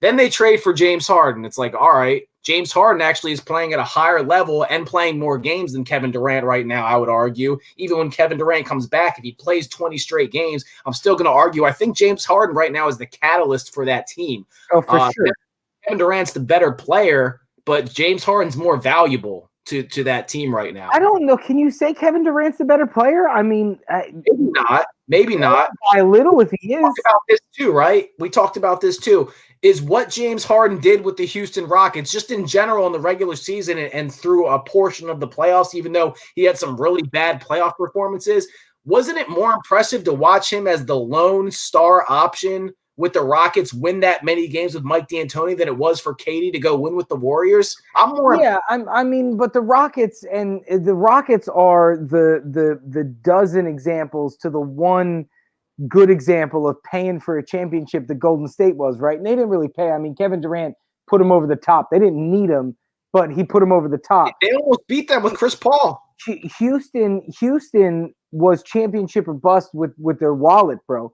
Then they trade for James Harden. It's like, all right, James Harden actually is playing at a higher level and playing more games than Kevin Durant right now, I would argue. Even when Kevin Durant comes back, if he plays 20 straight games, I'm still going to argue. I think James Harden right now is the catalyst for that team. Oh, for sure. Kevin Durant's the better player, but James Harden's more valuable to that team right now. I don't know. Can you say Kevin Durant's the better player? I mean, Maybe not. By a little, if he is. We talked about this too, right? We talked about this too. Is what James Harden did with the Houston Rockets, just in general in the regular season and through a portion of the playoffs, even though he had some really bad playoff performances, wasn't it more impressive to watch him as the lone star option with the Rockets win that many games with Mike D'Antoni than it was for KD to go win with the Warriors? I mean, but the Rockets are the dozen examples to the one good example of paying for a championship that Golden State was, right? And they didn't really pay. I mean, Kevin Durant put him over the top. They didn't need him, but he put him over the top. They almost beat them with Chris Paul. Houston was championship or bust with their wallet, bro.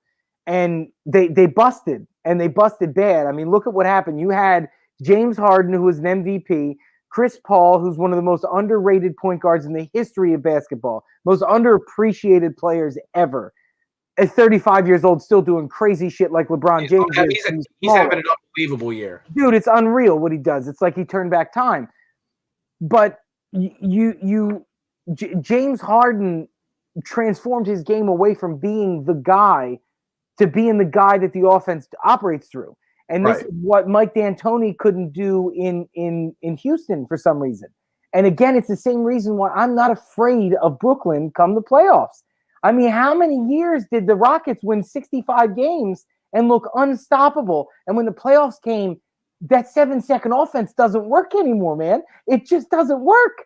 And they busted, and they busted bad. I mean, look at what happened. You had James Harden, who was an MVP, Chris Paul, who's one of the most underrated point guards in the history of basketball, most underappreciated players ever. At 35 years old, still doing crazy shit like LeBron James. He's having an unbelievable year. Dude, it's unreal what he does. It's like he turned back time. But James Harden transformed his game away from being the guy to being the guy that the offense operates through. And this is what Mike D'Antoni couldn't do in Houston for some reason. And again, it's the same reason why I'm not afraid of Brooklyn come the playoffs. I mean, how many years did the Rockets win 65 games and look unstoppable? And when the playoffs came, that 7-second offense doesn't work anymore, man. It just doesn't work.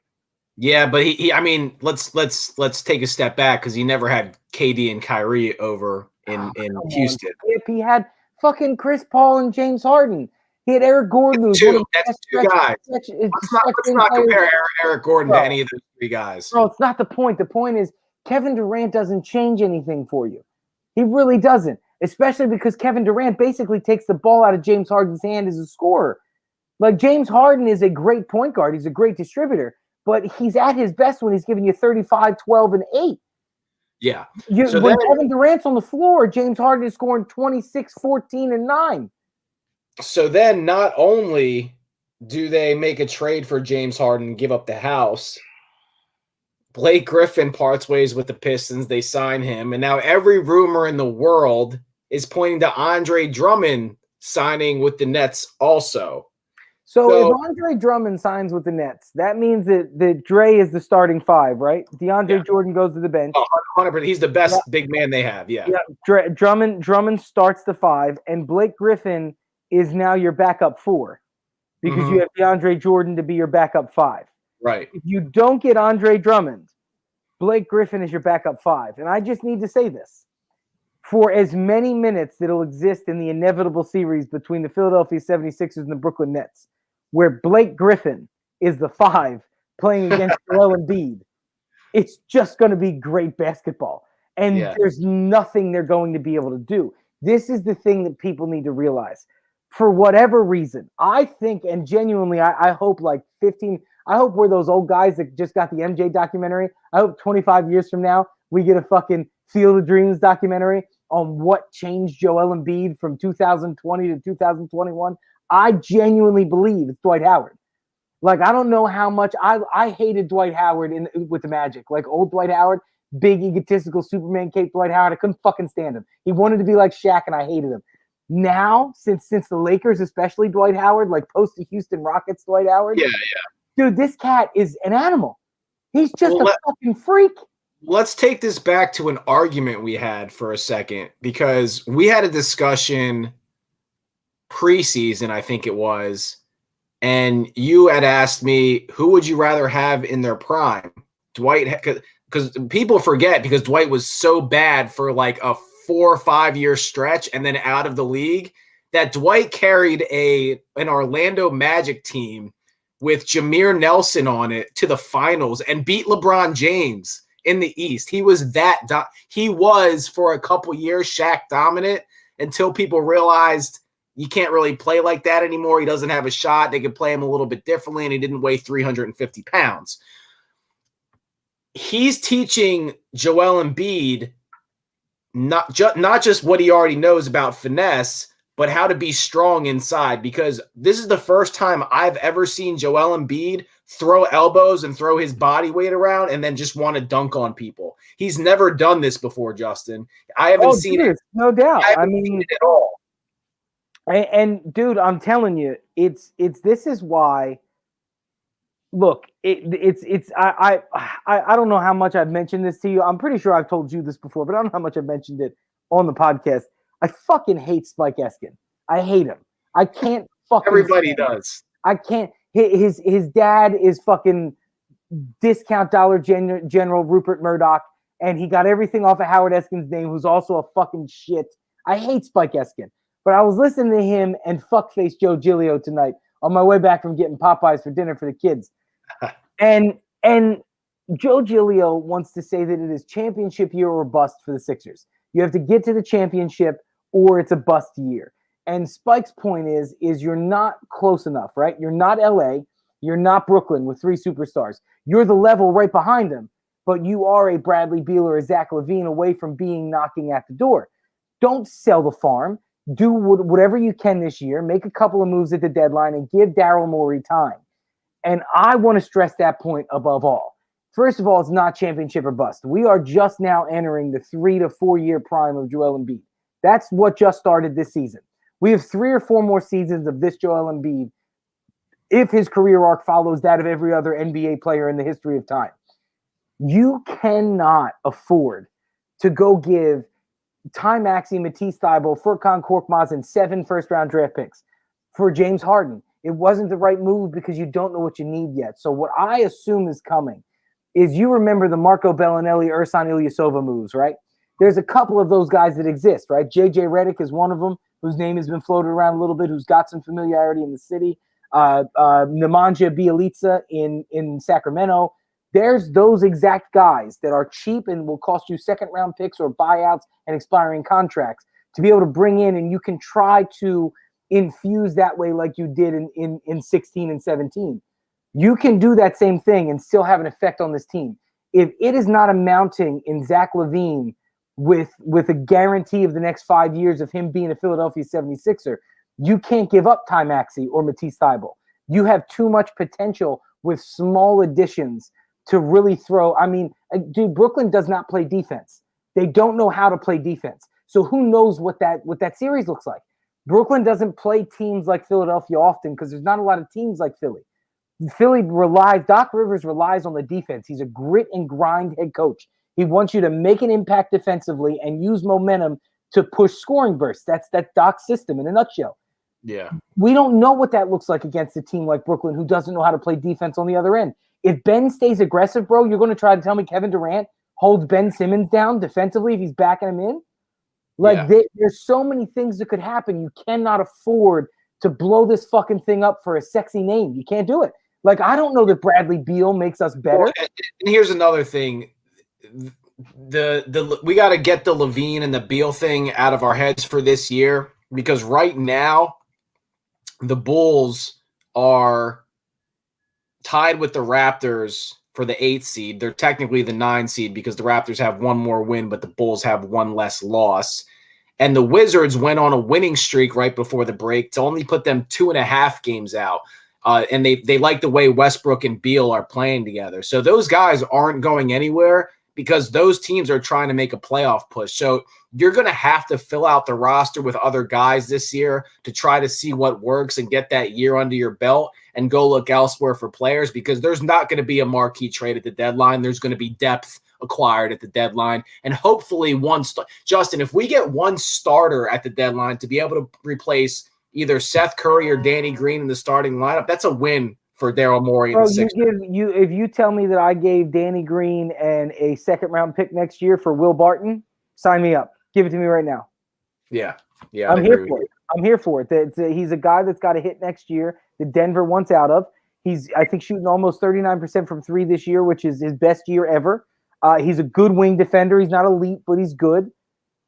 Yeah, but he I mean, let's take a step back, because he never had KD and Kyrie over in Houston. If he had fucking Chris Paul and James Harden, he had Eric Gordon. That's two guys. Let's not compare Eric Gordon to any of those 3 guys. Bro, it's not the point. The point is Kevin Durant doesn't change anything for you. He really doesn't, especially because Kevin Durant basically takes the ball out of James Harden's hand as a scorer. Like, James Harden is a great point guard. He's a great distributor, but he's at his best when he's giving you 35, 12, and 8. Yeah. When Kevin Durant's on the floor, James Harden is scoring 26, 14, and 9. So then not only do they make a trade for James Harden and give up the house, Blake Griffin parts ways with the Pistons. They sign him. And now every rumor in the world is pointing to Andre Drummond signing with the Nets also. So if Andre Drummond signs with the Nets, that means that Dre is the starting 5, right? DeAndre Jordan goes to the bench. 100%. He's the best big man they have. Yeah. Drummond starts the 5, and Blake Griffin is now your backup 4 because you have DeAndre Jordan to be your backup 5. Right. If you don't get Andre Drummond, Blake Griffin is your backup 5. And I just need to say this. For as many minutes that will exist in the inevitable series between the Philadelphia 76ers and the Brooklyn Nets, where Blake Griffin is the 5 playing against Joel Embiid, it's just going to be great basketball. And there's nothing they're going to be able to do. This is the thing that people need to realize. For whatever reason, I think, and genuinely, I hope like 15, I hope we're those old guys that just got the MJ documentary. I hope 25 years from now, we get a fucking Field of Dreams documentary on what changed Joel Embiid from 2020 to 2021. I genuinely believe it's Dwight Howard. Like, I don't know how much I hated Dwight Howard with the Magic. Like, old Dwight Howard, big egotistical Superman cape Dwight Howard. I couldn't fucking stand him. He wanted to be like Shaq, and I hated him. Now, since the Lakers, especially Dwight Howard, like post the Houston Rockets Dwight Howard. Yeah. Dude, this cat is an animal. He's just a fucking freak. Let's take this back to an argument we had for a second, because we had a discussion preseason, I think it was, and you had asked me, who would you rather have in their prime? Dwight, because people forget, because Dwight was so bad for like a 4 or 5 year stretch and then out of the league, that Dwight carried an Orlando Magic team with Jameer Nelson on it to the finals and beat LeBron James in the East. He was he was for a couple years Shaq dominant, until people realized you can't really play like that anymore. He doesn't have a shot. They could play him a little bit differently, and he didn't weigh 350 pounds. He's teaching Joel Embiid not just what he already knows about finesse, but how to be strong inside, because this is the first time I've ever seen Joel Embiid throw elbows and throw his body weight around and then just want to dunk on people. He's never done this before, Justin. I haven't seen it. No doubt. I mean, seen it at all. And dude, I'm telling you, this is why. Look, I don't know how much I've mentioned this to you. I'm pretty sure I've told you this before, but I don't know how much I've mentioned it on the podcast. I fucking hate Spike Eskin. I hate him. I can't fucking. Everybody does. I can't. His dad is fucking discount Dollar General Rupert Murdoch, and he got everything off of Howard Eskin's name, who's also a fucking shit. I hate Spike Eskin, but I was listening to him and fuckface Joe Giglio tonight on my way back from getting Popeyes for dinner for the kids, and Joe Giglio wants to say that it is championship year or bust for the Sixers. You have to get to the championship, or it's a bust year. And Spike's point is you're not close enough, right? You're not LA. You're not Brooklyn with 3 superstars. You're the level right behind them, but you are a Bradley Beal or a Zach LaVine away from being knocking at the door. Don't sell the farm. Do whatever you can this year. Make a couple of moves at the deadline and give Daryl Morey time. And I want to stress that point above all. First of all, it's not championship or bust. We are just now entering the 3 to 4 year prime of Joel Embiid. That's what just started this season. We have 3 or 4 more seasons of this Joel Embiid if his career arc follows that of every other NBA player in the history of time. You cannot afford to go give Ty Maxey, Matisse Thybulle, Furkan Korkmaz, and 7 first-round draft picks for James Harden. It wasn't the right move because you don't know what you need yet. So what I assume is coming is, you remember the Marco Bellinelli, Ersan Ilyasova moves, right? There's a couple of those guys that exist, right? JJ Redick is one of them, whose name has been floated around a little bit, who's got some familiarity in the city. Nemanja Bjelica in Sacramento. There's those exact guys that are cheap and will cost you second-round picks or buyouts and expiring contracts to be able to bring in, and you can try to infuse that way like you did in 16 and 17. You can do that same thing and still have an effect on this team. If it is not amounting in Zach LaVine with a guarantee of the next 5 years of him being a Philadelphia 76er, you can't give up Ty Maxey or Matisse Thybulle. You have too much potential with small additions to really throw. I mean, dude, Brooklyn does not play defense. They don't know how to play defense. So who knows what that series looks like? Brooklyn doesn't play teams like Philadelphia often because there's not a lot of teams like Philly. Doc Rivers relies on the defense. He's a grit and grind head coach. He wants you to make an impact defensively and use momentum to push scoring bursts. That's Doc's system in a nutshell. Yeah. We don't know what that looks like against a team like Brooklyn, who doesn't know how to play defense on the other end. If Ben stays aggressive, bro, you're going to try to tell me Kevin Durant holds Ben Simmons down defensively if he's backing him in? Like, there's so many things that could happen. You cannot afford to blow this fucking thing up for a sexy name. You can't do it. Like, I don't know that Bradley Beal makes us better. Well, and here's another thing. We got to get the Levine and the Beal thing out of our heads for this year, because right now the Bulls are tied with the Raptors for the 8th seed. They're technically the 9 seed because the Raptors have one more win, but the Bulls have one less loss. And the Wizards went on a winning streak right before the break to only put them 2.5 games out. And they like the way Westbrook and Beal are playing together. So those guys aren't going anywhere because those teams are trying to make a playoff push. So you're going to have to fill out the roster with other guys this year to try to see what works and get that year under your belt and go look elsewhere for players, because there's not going to be a marquee trade at the deadline. There's going to be depth acquired at the deadline. And hopefully Justin, if we get one starter at the deadline to be able to replace either Seth Curry or Danny Green in the starting lineup, that's a win for Daryl Morey. Bro, if you tell me that I gave Danny Green and a second-round pick next year for Will Barton, sign me up. Give it to me right now. Yeah, I'm here for it. I'm here for it. He's a guy that's got a hit next year that Denver wants out of. He's, I think, shooting almost 39% from 3 this year, which is his best year ever. He's a good wing defender. He's not elite, but he's good.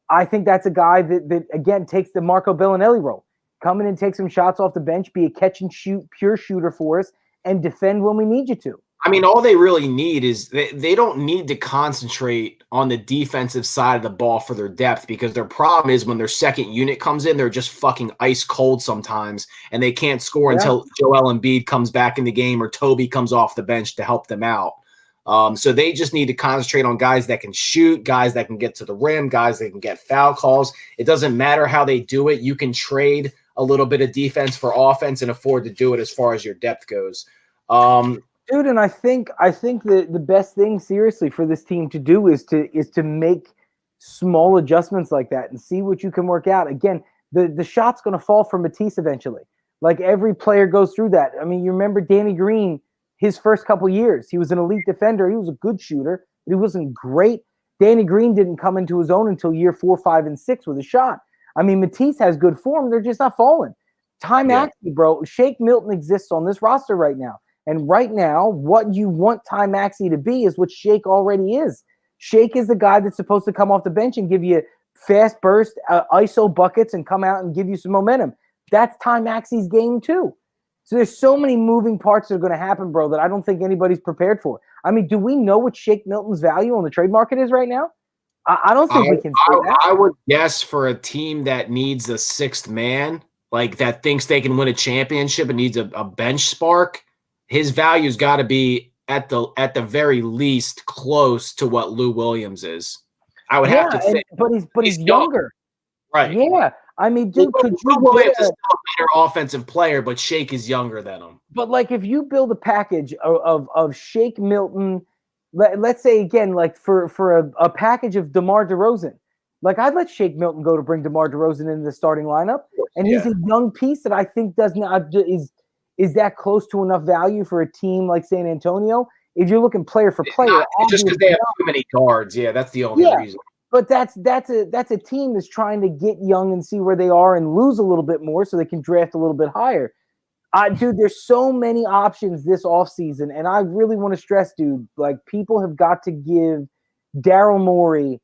I think that's a guy that again, takes the Marco Bellinelli role. Come in and take some shots off the bench, be a catch-and-shoot pure shooter for us, and defend when we need you to. I mean, all they really need is they don't need to concentrate on the defensive side of the ball for their depth, because their problem is when their second unit comes in, they're just fucking ice cold sometimes, and they can't score until Joel Embiid comes back in the game or Toby comes off the bench to help them out. So they just need to concentrate on guys that can shoot, guys that can get to the rim, guys that can get foul calls. It doesn't matter how they do it. You can trade a little bit of defense for offense and afford to do it as far as your depth goes. Dude, and I think that the best thing seriously for this team to do is to make small adjustments like that and see what you can work out. Again, the shot's going to fall for Matisse eventually. Like, every player goes through that. I mean, you remember Danny Green, his first couple years, he was an elite defender. He was a good shooter, but he wasn't great. Danny Green didn't come into his own until year 4, 5, and 6 with a shot. I mean, Matisse has good form. They're just not falling. Maxey, bro. Shake Milton exists on this roster right now. And right now, what you want Ty Maxey to be is what Shake already is. Shake is the guy that's supposed to come off the bench and give you fast burst, ISO buckets, and come out and give you some momentum. That's Ty Maxey's game too. So there's so many moving parts that are going to happen, bro, that I don't think anybody's prepared for. I mean, do we know what Shake Milton's value on the trade market is right now? I don't think we can say that. I would guess for a team that needs a sixth man, like that thinks they can win a championship and needs a bench spark, his value's got to be at the very least close to what Lou Williams is. I would have to think. But he's younger. Right. Yeah. I mean, dude, Lou Williams is still a better offensive player, but Shake is younger than him. But like, if you build a package of Shake Milton, let's say again, like for a package of DeMar DeRozan, like I'd let Shake Milton go to bring DeMar DeRozan into the starting lineup, and he's a young piece that I think is that close to enough value for a team like San Antonio. If you're looking player for player, just because they have too many guards, that's the only reason. But that's a team that's trying to get young and see where they are and lose a little bit more so they can draft a little bit higher. Dude, there's so many options this offseason, and I really want to stress, dude, like people have got to give Daryl Morey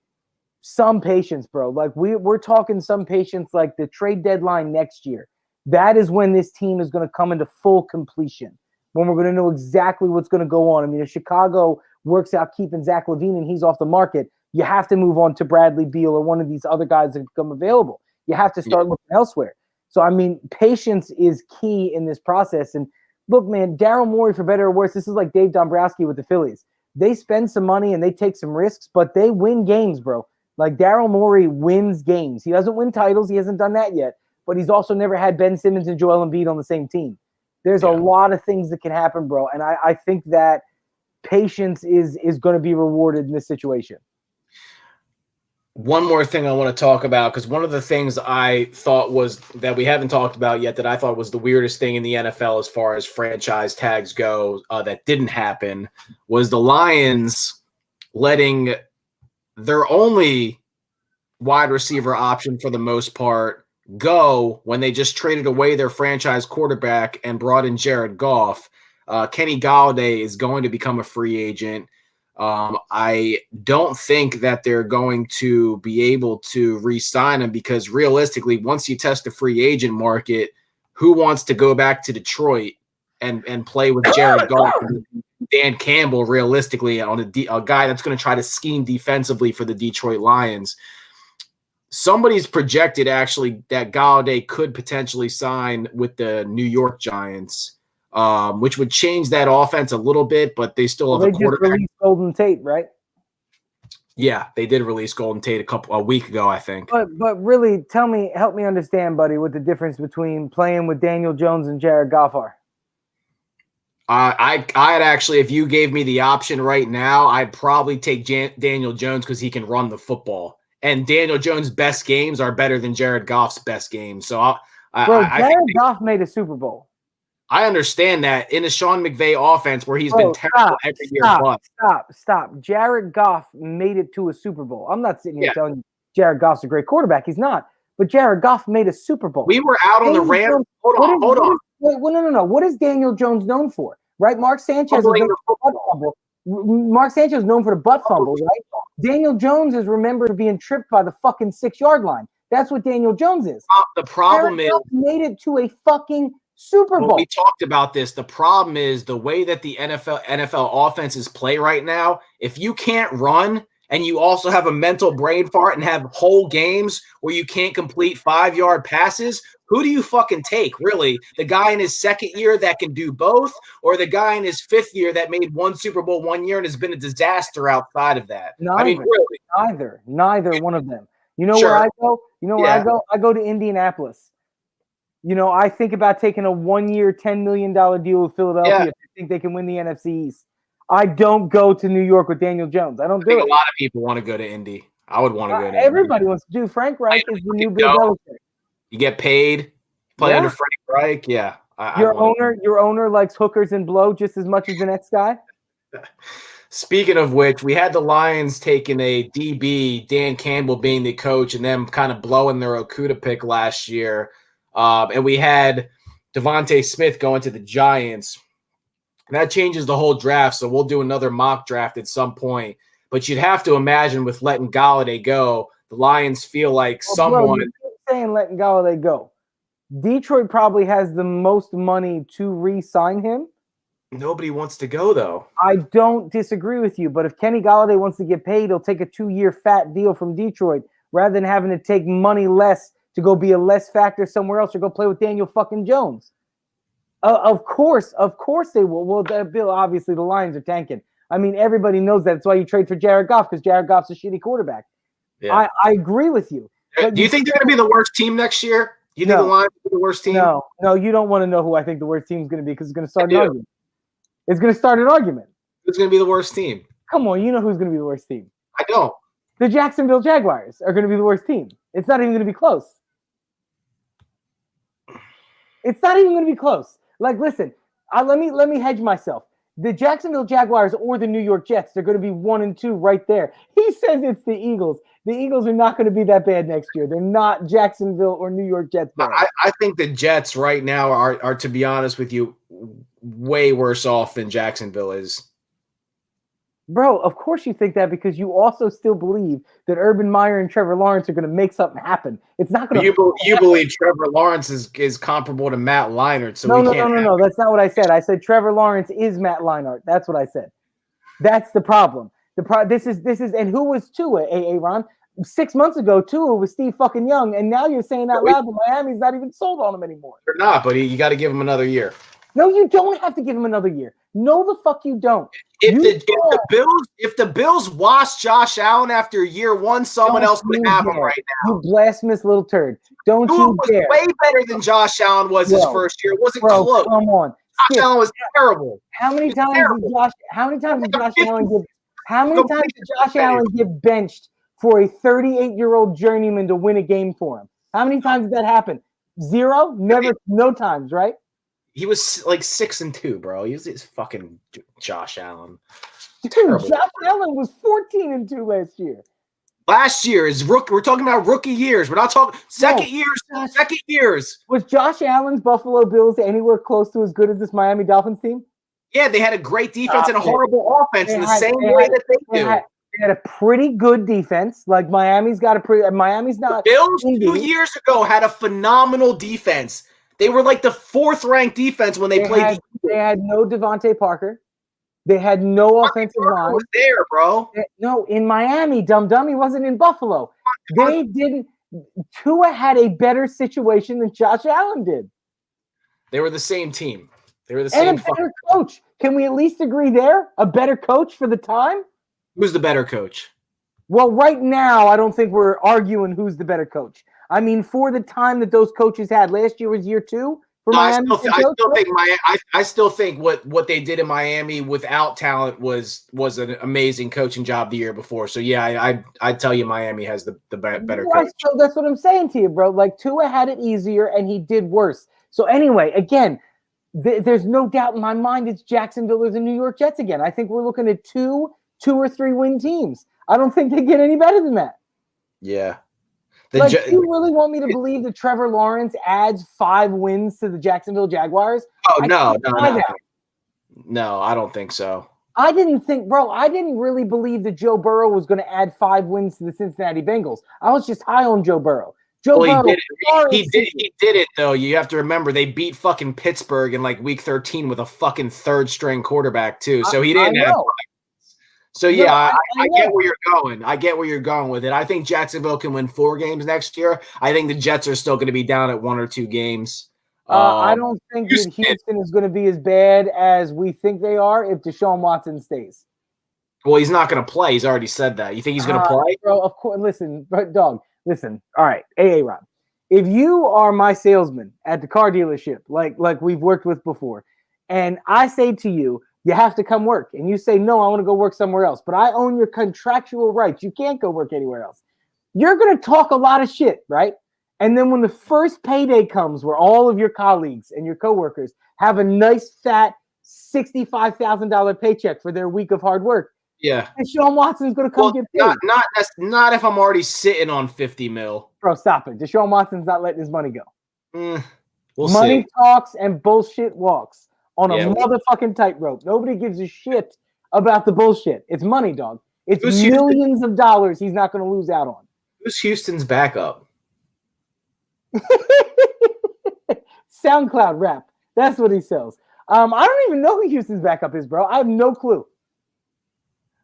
some patience, bro. Like we're talking some patience, like the trade deadline next year. That is when this team is going to come into full completion, when we're going to know exactly what's going to go on. I mean, if Chicago works out keeping Zach LaVine and he's off the market, you have to move on to Bradley Beal or one of these other guys that become available. You have to start looking elsewhere. So, I mean, patience is key in this process. And look, man, Daryl Morey, for better or worse, this is like Dave Dombrowski with the Phillies. They spend some money and they take some risks, but they win games, bro. Like Daryl Morey wins games. He doesn't win titles. He hasn't done that yet, but he's also never had Ben Simmons and Joel Embiid on the same team. There's a lot of things that can happen, bro. And I think that patience is going to be rewarded in this situation. one more thing I want to talk about, because one of the things I thought was that we haven't talked about yet that I thought was the weirdest thing in the NFL as far as franchise tags go that didn't happen was the Lions letting their only wide receiver option for the most part go when they just traded away their franchise quarterback and brought in Jared Goff. Kenny Golladay is going to become a free agent. I don't think that they're going to be able to re-sign him because realistically, once you test the free agent market, who wants to go back to Detroit and play with Jared Goff and Dan Campbell realistically on a guy that's going to try to scheme defensively for the Detroit Lions? Somebody's projected actually that Golladay could potentially sign with the New York Giants, which would change that offense a little bit, but they still have a quarterback. Just released Golden Tate, right? Yeah, they did release Golden Tate a week ago, I think. But really, help me understand, buddy, what the difference between playing with Daniel Jones and Jared Goff are. I'd actually, if you gave me the option right now, I'd probably take Daniel Jones because he can run the football. And Daniel Jones' best games are better than Jared Goff's best games. So, Jared Goff made a Super Bowl. I understand that in a Sean McVay offense where he's been terrible every year. Stop. Jared Goff made it to a Super Bowl. I'm not sitting here telling you Jared Goff's a great quarterback. He's not. But Jared Goff made a Super Bowl. We were out on the Rams. Hold on. No. What is Daniel Jones known for? Right? Mark Sanchez is known for the butt fumble. Mark Sanchez is known for the butt fumble, right? Daniel Jones is remembered being tripped by the fucking 6-yard line. That's what Daniel Jones is. The problem is made it to a fucking Super Bowl. We talked about this. The problem is the way that the NFL offenses play right now. If you can't run and you also have a mental brain fart and have whole games where you can't complete 5-yard passes, who do you fucking take, really? The guy in his second year that can do both, or the guy in his fifth year that made one Super Bowl 1 year and has been a disaster outside of that? Neither one of them. You know where I go? Where I go? I go to Indianapolis. I think about taking a 1-year, $10 million deal with Philadelphia if I think they can win the NFC East. I don't go to New York with Daniel Jones. I don't do it. A lot of people want to go to Indy. I would want to go to everybody wants to do. Frank Reich is the new Bill Belichick. You get paid, play under Frank Reich. Yeah. Your owner likes hookers and blow just as much as the next guy. Speaking of which, we had the Lions taking a DB, Dan Campbell being the coach, and them kind of blowing their Okuda pick last year. And we had Devontae Smith going to the Giants. And that changes the whole draft, so we'll do another mock draft at some point. But you'd have to imagine with letting Golladay go, the Lions feel like someone. Bro, you keep saying letting Golladay go. Detroit probably has the most money to re-sign him. Nobody wants to go, though. I don't disagree with you, but if Kenny Golladay wants to get paid, he'll take a 2-year fat deal from Detroit rather than having to take money less to go be a less factor somewhere else or go play with Daniel fucking Jones. Of course they will. Well, Bill, obviously the Lions are tanking. I mean, everybody knows that. That's why you trade for Jared Goff, because Jared Goff's a shitty quarterback. Yeah. I agree with you. Do you think they're going to be the worst team next year? Do you think the Lions will be the worst team? No, you don't want to know who I think the worst team is going to be because it's going to start an argument. It's going to start an argument. Who's going to be the worst team? Come on, you know who's going to be the worst team. I don't. The Jacksonville Jaguars are going to be the worst team. It's not even going to be close. It's not even going to be close. Like, listen, let me hedge myself. The Jacksonville Jaguars or the New York Jets, they're going to be 1 and 2 right there. He says it's the Eagles. The Eagles are not going to be that bad next year. They're not Jacksonville or New York Jets bad. I think the Jets right now are, to be honest with you, way worse off than Jacksonville is. Bro, of course you think that because you also still believe that Urban Meyer and Trevor Lawrence are going to make something happen. It's not going to. You believe Trevor Lawrence is comparable to Matt Leinart? So no. That's not what I said. I said Trevor Lawrence is Matt Leinart. That's what I said. That's the problem. This is, and who was Tua? Ron 6 months ago, Tua was Steve fucking Young, and now you're saying that loud, but Miami's not even sold on him anymore. They're not, but you got to give him another year. No, you don't have to give him another year. No, the fuck you don't. If the Bills wash Josh Allen after year 1, someone else would have him right now. You blasphemous little turd. Don't you dare. Way better than Josh Allen was his first year. It wasn't close. Come on. Josh Allen was terrible. How many times did Josh Allen get benched for a 38-year-old journeyman to win a game for him? How many times did that happen? Zero? Never, no times, right? He was like 6-2, bro. He's fucking Josh Allen. Dude, Terrible. Josh Allen was 14-2 last year. Last year is rookie. We're talking about rookie years. We're not talking second years. Was Josh Allen's Buffalo Bills anywhere close to as good as this Miami Dolphins team? Yeah, they had a great defense and a horrible offense in the same way that they do. They had a pretty good defense. Like Miami's not. The Bills 2 years ago had a phenomenal defense. They were like the 4th-ranked defense when they played. They had no Devontae Parker. They had no offensive line. Was there, bro? No, in Miami, he wasn't in Buffalo. They didn't. Tua had a better situation than Josh Allen did. They were the same team. They were the same. And a better coach. Can we at least agree there? A better coach for the time? Who's the better coach? Well, right now, I don't think we're arguing who's the better coach. I mean, for the time that those coaches had, last year was year 2 for Miami. I still think what they did in Miami without talent was an amazing coaching job the year before. So yeah, I'd tell you Miami has the better coach. So that's what I'm saying to you, bro. Like Tua had it easier and he did worse. So anyway, again, there's no doubt in my mind it's Jacksonville or the New York Jets again. I think we're looking at two or 3 win teams. I don't think they get any better than that. Yeah. Do you really want me to believe that Trevor Lawrence adds 5 wins to the Jacksonville Jaguars? Oh, no, I don't think so. I didn't really believe that Joe Burrow was going to add 5 wins to the Cincinnati Bengals. I was just high on Joe Burrow. He did it, though. You have to remember they beat fucking Pittsburgh in like week 13 with a fucking 3rd-string quarterback, too. So he didn't have. So yeah, I get where you're going. I get where you're going with it. I think Jacksonville can win 4 games next year. I think the Jets are still going to be down at 1 or 2 games. I don't think that Houston is going to be as bad as we think they are if Deshaun Watson stays. Well, he's not going to play. He's already said that. You think he's going to play? Bro, of course. Listen. All right, Rob. If you are my salesman at the car dealership, like we've worked with before, and I say to you, you have to come work. And you say, no, I want to go work somewhere else. But I own your contractual rights. You can't go work anywhere else. You're going to talk a lot of shit, right? And then when the first payday comes where all of your colleagues and your coworkers have a nice, fat $65,000 paycheck for their week of hard work, Deshaun Watson's going to come get paid. Not if I'm already sitting on $50 million. Bro, stop it. Deshaun Watson's not letting his money go. Money talks and bullshit walks. On a motherfucking tightrope. Nobody gives a shit about the bullshit. It's money, dog. It's millions of dollars he's not going to lose out on. Who's Houston's backup? SoundCloud rap. That's what he sells. I don't even know who Houston's backup is, bro. I have no clue.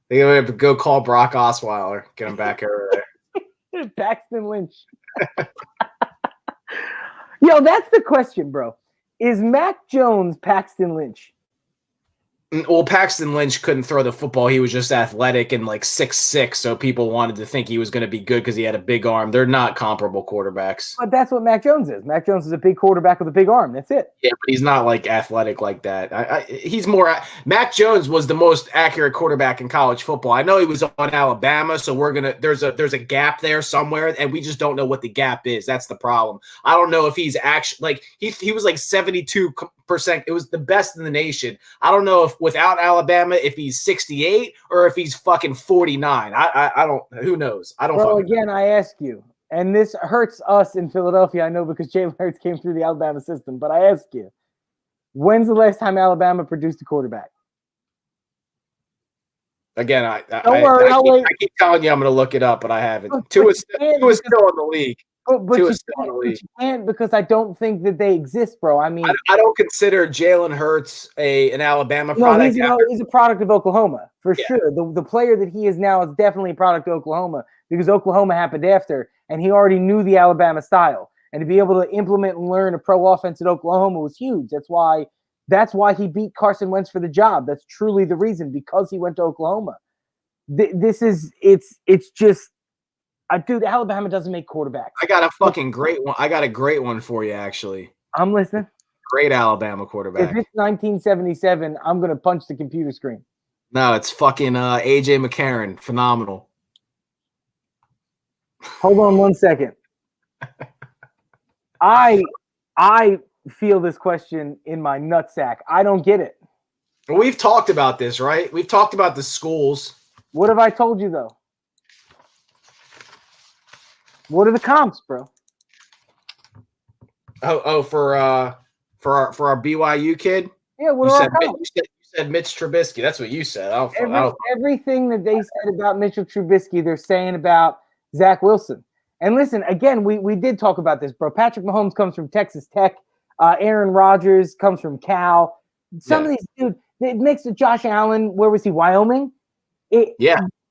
They have to go call Brock Osweiler. Get him back over there. Paxton Lynch. Yo, that's the question, bro. Is Mac Jones Paxton Lynch? Well, Paxton Lynch couldn't throw the football. He was just athletic and like 6'6", so people wanted to think he was going to be good because he had a big arm. They're not comparable quarterbacks. But that's what Mac Jones is. Mac Jones is a big quarterback with a big arm. That's it. Yeah, but he's not like athletic like that. He's more. Mac Jones was the most accurate quarterback in college football. I know he was on Alabama, so there's a gap there somewhere, and we just don't know what the gap is. That's the problem. I don't know if he's actually like he was like 72%. It was the best in the nation. I don't know if without Alabama, if he's 68 or if he's fucking 49. I don't. Who knows? I don't. Well, again, I ask you, and this hurts us in Philadelphia. I know because Jalen Hurts came through the Alabama system. But I ask you, when's the last time Alabama produced a quarterback? Again, I keep telling you I'm going to look it up, but I haven't. Tua is still in the league. But you can't because I don't think that they exist, bro. I mean, I don't consider Jalen Hurts an Alabama product. He's a product of Oklahoma for sure. The player that he is now is definitely a product of Oklahoma because Oklahoma happened after, and he already knew the Alabama style. And to be able to implement and learn a pro offense at Oklahoma was huge. That's why he beat Carson Wentz for the job. That's truly the reason, because he went to Oklahoma. It's just. Dude, Alabama doesn't make quarterbacks. I got a great one. I got a great one for you, actually. I'm listening. Great Alabama quarterback. If it's 1977, I'm going to punch the computer screen. No, it's fucking A.J. McCarron. Phenomenal. Hold on 1 second. I feel this question in my nutsack. I don't get it. We've talked about this, right? We've talked about the schools. What have I told you though? What are the comps, bro? For our BYU kid. Yeah, what are our comps? You said Mitch Trubisky. That's what you said. Everything that they said about Mitchell Trubisky, they're saying about Zach Wilson. And listen, again, we did talk about this, bro. Patrick Mahomes comes from Texas Tech. Aaron Rodgers comes from Cal. Some of these dudes, it makes Josh Allen. Where was he? Wyoming. It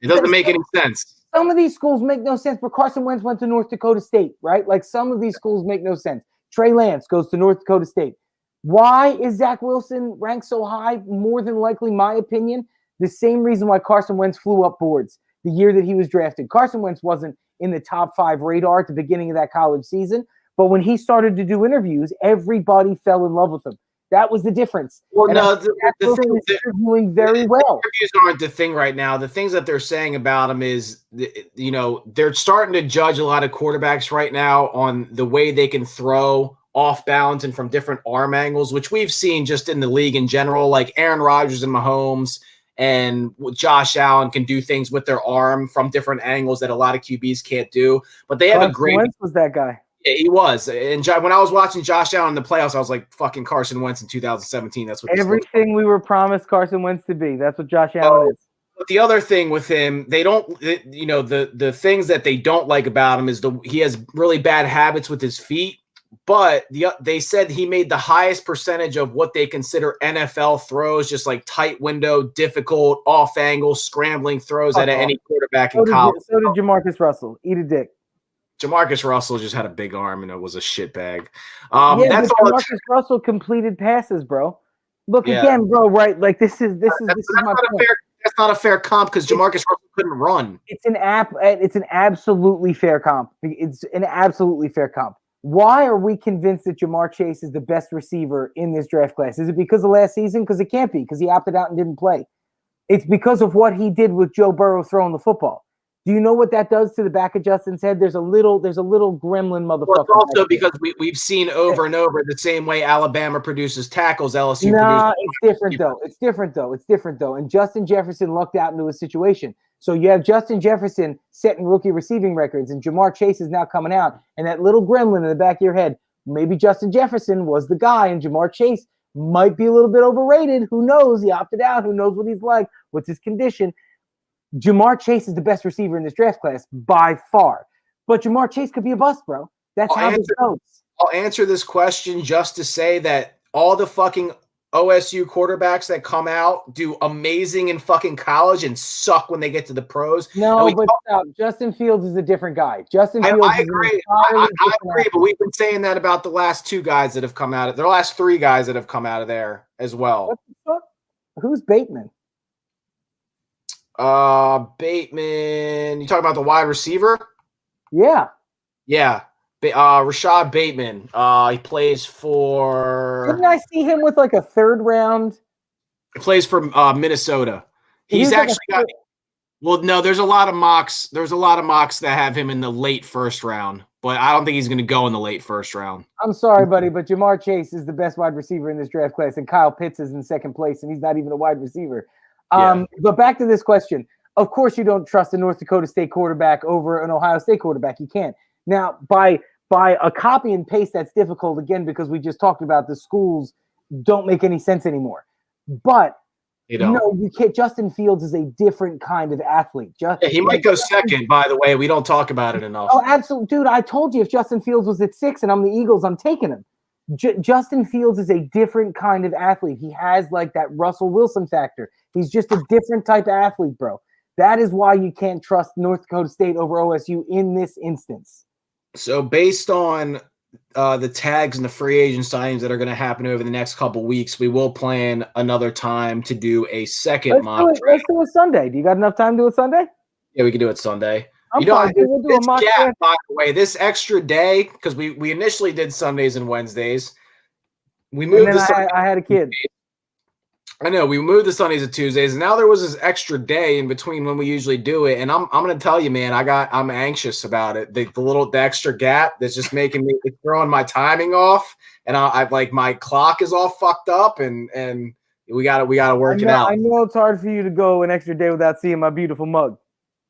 doesn't make any sense. Some of these schools make no sense. But Carson Wentz went to North Dakota State, right? Like some of these schools make no sense. Trey Lance goes to North Dakota State. Why is Zach Wilson ranked so high? More than likely, my opinion, the same reason why Carson Wentz flew up boards the year that he was drafted. Carson Wentz wasn't in the top 5 radar at the beginning of that college season, but when he started to do interviews, everybody fell in love with him. That was the difference. Well, and no, the thing is interviewing very well. Interviews aren't the thing right now. The things that they're saying about him is, they're starting to judge a lot of quarterbacks right now on the way they can throw off balance and from different arm angles, which we've seen just in the league in general. Like Aaron Rodgers and Mahomes and Josh Allen can do things with their arm from different angles that a lot of QBs can't do. But they have a great. Wentz was that guy. Yeah, he was. And when I was watching Josh Allen in the playoffs, I was like, fucking Carson Wentz in 2017. That's what everything we were promised Carson Wentz to be. That's what Josh Allen is. But the other thing with him, the things that they don't like about him is he has really bad habits with his feet. But they said he made the highest percentage of what they consider NFL throws, just like tight window, difficult, off angle, scrambling throws out of any quarterback in college. So did Jamarcus Russell. Eat a dick. Jamarcus Russell just had a big arm and it was a shit bag. That's all. Jamarcus Russell completed passes, bro. Look again, bro. Right? Like this is my point. That's not a fair comp because Jamarcus Russell couldn't run. It's an absolutely fair comp. It's an absolutely fair comp. Why are we convinced that Jamar Chase is the best receiver in this draft class? Is it because of last season? Because it can't be, because he opted out and didn't play. It's because of what he did with Joe Burrow throwing the football. Do you know what that does to the back of Justin's head? There's a little gremlin motherfucker. Well, it's also because we've seen over and over the same way Alabama produces tackles, LSU produces. It's different though. And Justin Jefferson lucked out into a situation. So you have Justin Jefferson setting rookie receiving records, and Jamar Chase is now coming out. And that little gremlin in the back of your head, maybe Justin Jefferson was the guy, and Jamar Chase might be a little bit overrated. Who knows? He opted out. Who knows what he's like? What's his condition? Jamar Chase is the best receiver in this draft class by far. But Jamar Chase could be a bust, bro. That's how this goes. I'll answer this question just to say that all the fucking OSU quarterbacks that come out do amazing in fucking college and suck when they get to the pros. No, but stop. Justin Fields is a different guy. I agree. I agree, but we've been saying that about the last 2 guys that have come out of the last 3 guys that have come out of there as well. What the fuck? Who's Bateman? Bateman. You talking about the wide receiver? Yeah. Rashad Bateman. He plays for. Didn't I see him with like a 3rd round? He plays for Minnesota. He's actually got. Well, no, there's a lot of mocks. There's a lot of mocks that have him in the late 1st round, but I don't think he's going to go in the late 1st round. I'm sorry, buddy, but Jamar Chase is the best wide receiver in this draft class, and Kyle Pitts is in 2nd place, and he's not even a wide receiver. But back to this question. Of course, you don't trust a North Dakota State quarterback over an Ohio State quarterback. You can't. Now, by a copy and paste, that's difficult, again, because we just talked about the schools don't make any sense anymore. But no, you can't. Justin Fields is a different kind of athlete. He might go 2nd, by the way. We don't talk about it enough. Oh, absolutely. Dude, I told you if Justin Fields was at 6 and I'm the Eagles, I'm taking him. Justin Fields is a different kind of athlete. He has like that Russell Wilson factor. He's just a different type of athlete, bro. That is why you can't trust North Dakota State over OSU in this instance. So based on the tags and the free agent signings that are going to happen over the next couple weeks, we will plan another time to do a second mock draft. Let's do it Sunday. Do you got enough time to do it Sunday? Yeah, we can do it Sunday. We'll do a mock draft. By the way, this extra day, because we initially did Sundays and Wednesdays. We moved I had a kid. I know we moved the Sundays to Tuesdays, and now there was this extra day in between when we usually do it. And I'm gonna tell you, man, I'm anxious about it. The extra gap that's just making me, it's throwing my timing off, and I like my clock is all fucked up, and we gotta work it out. I know it's hard for you to go an extra day without seeing my beautiful mug.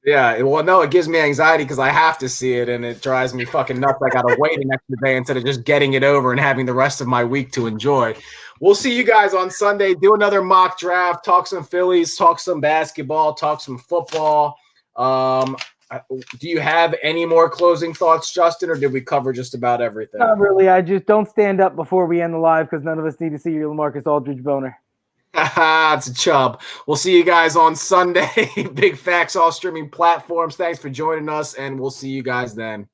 Yeah, well, no, it gives me anxiety because I have to see it, and it drives me fucking nuts. I gotta wait an extra day instead of just getting it over and having the rest of my week to enjoy. We'll see you guys on Sunday. Do another mock draft. Talk some Phillies. Talk some basketball. Talk some football. Do you have any more closing thoughts, Justin, or did we cover just about everything? Not really. I just don't stand up before we end the live because none of us need to see your LaMarcus Aldridge boner. It's a chub. We'll see you guys on Sunday. Big Facts, all streaming platforms. Thanks for joining us, and we'll see you guys then.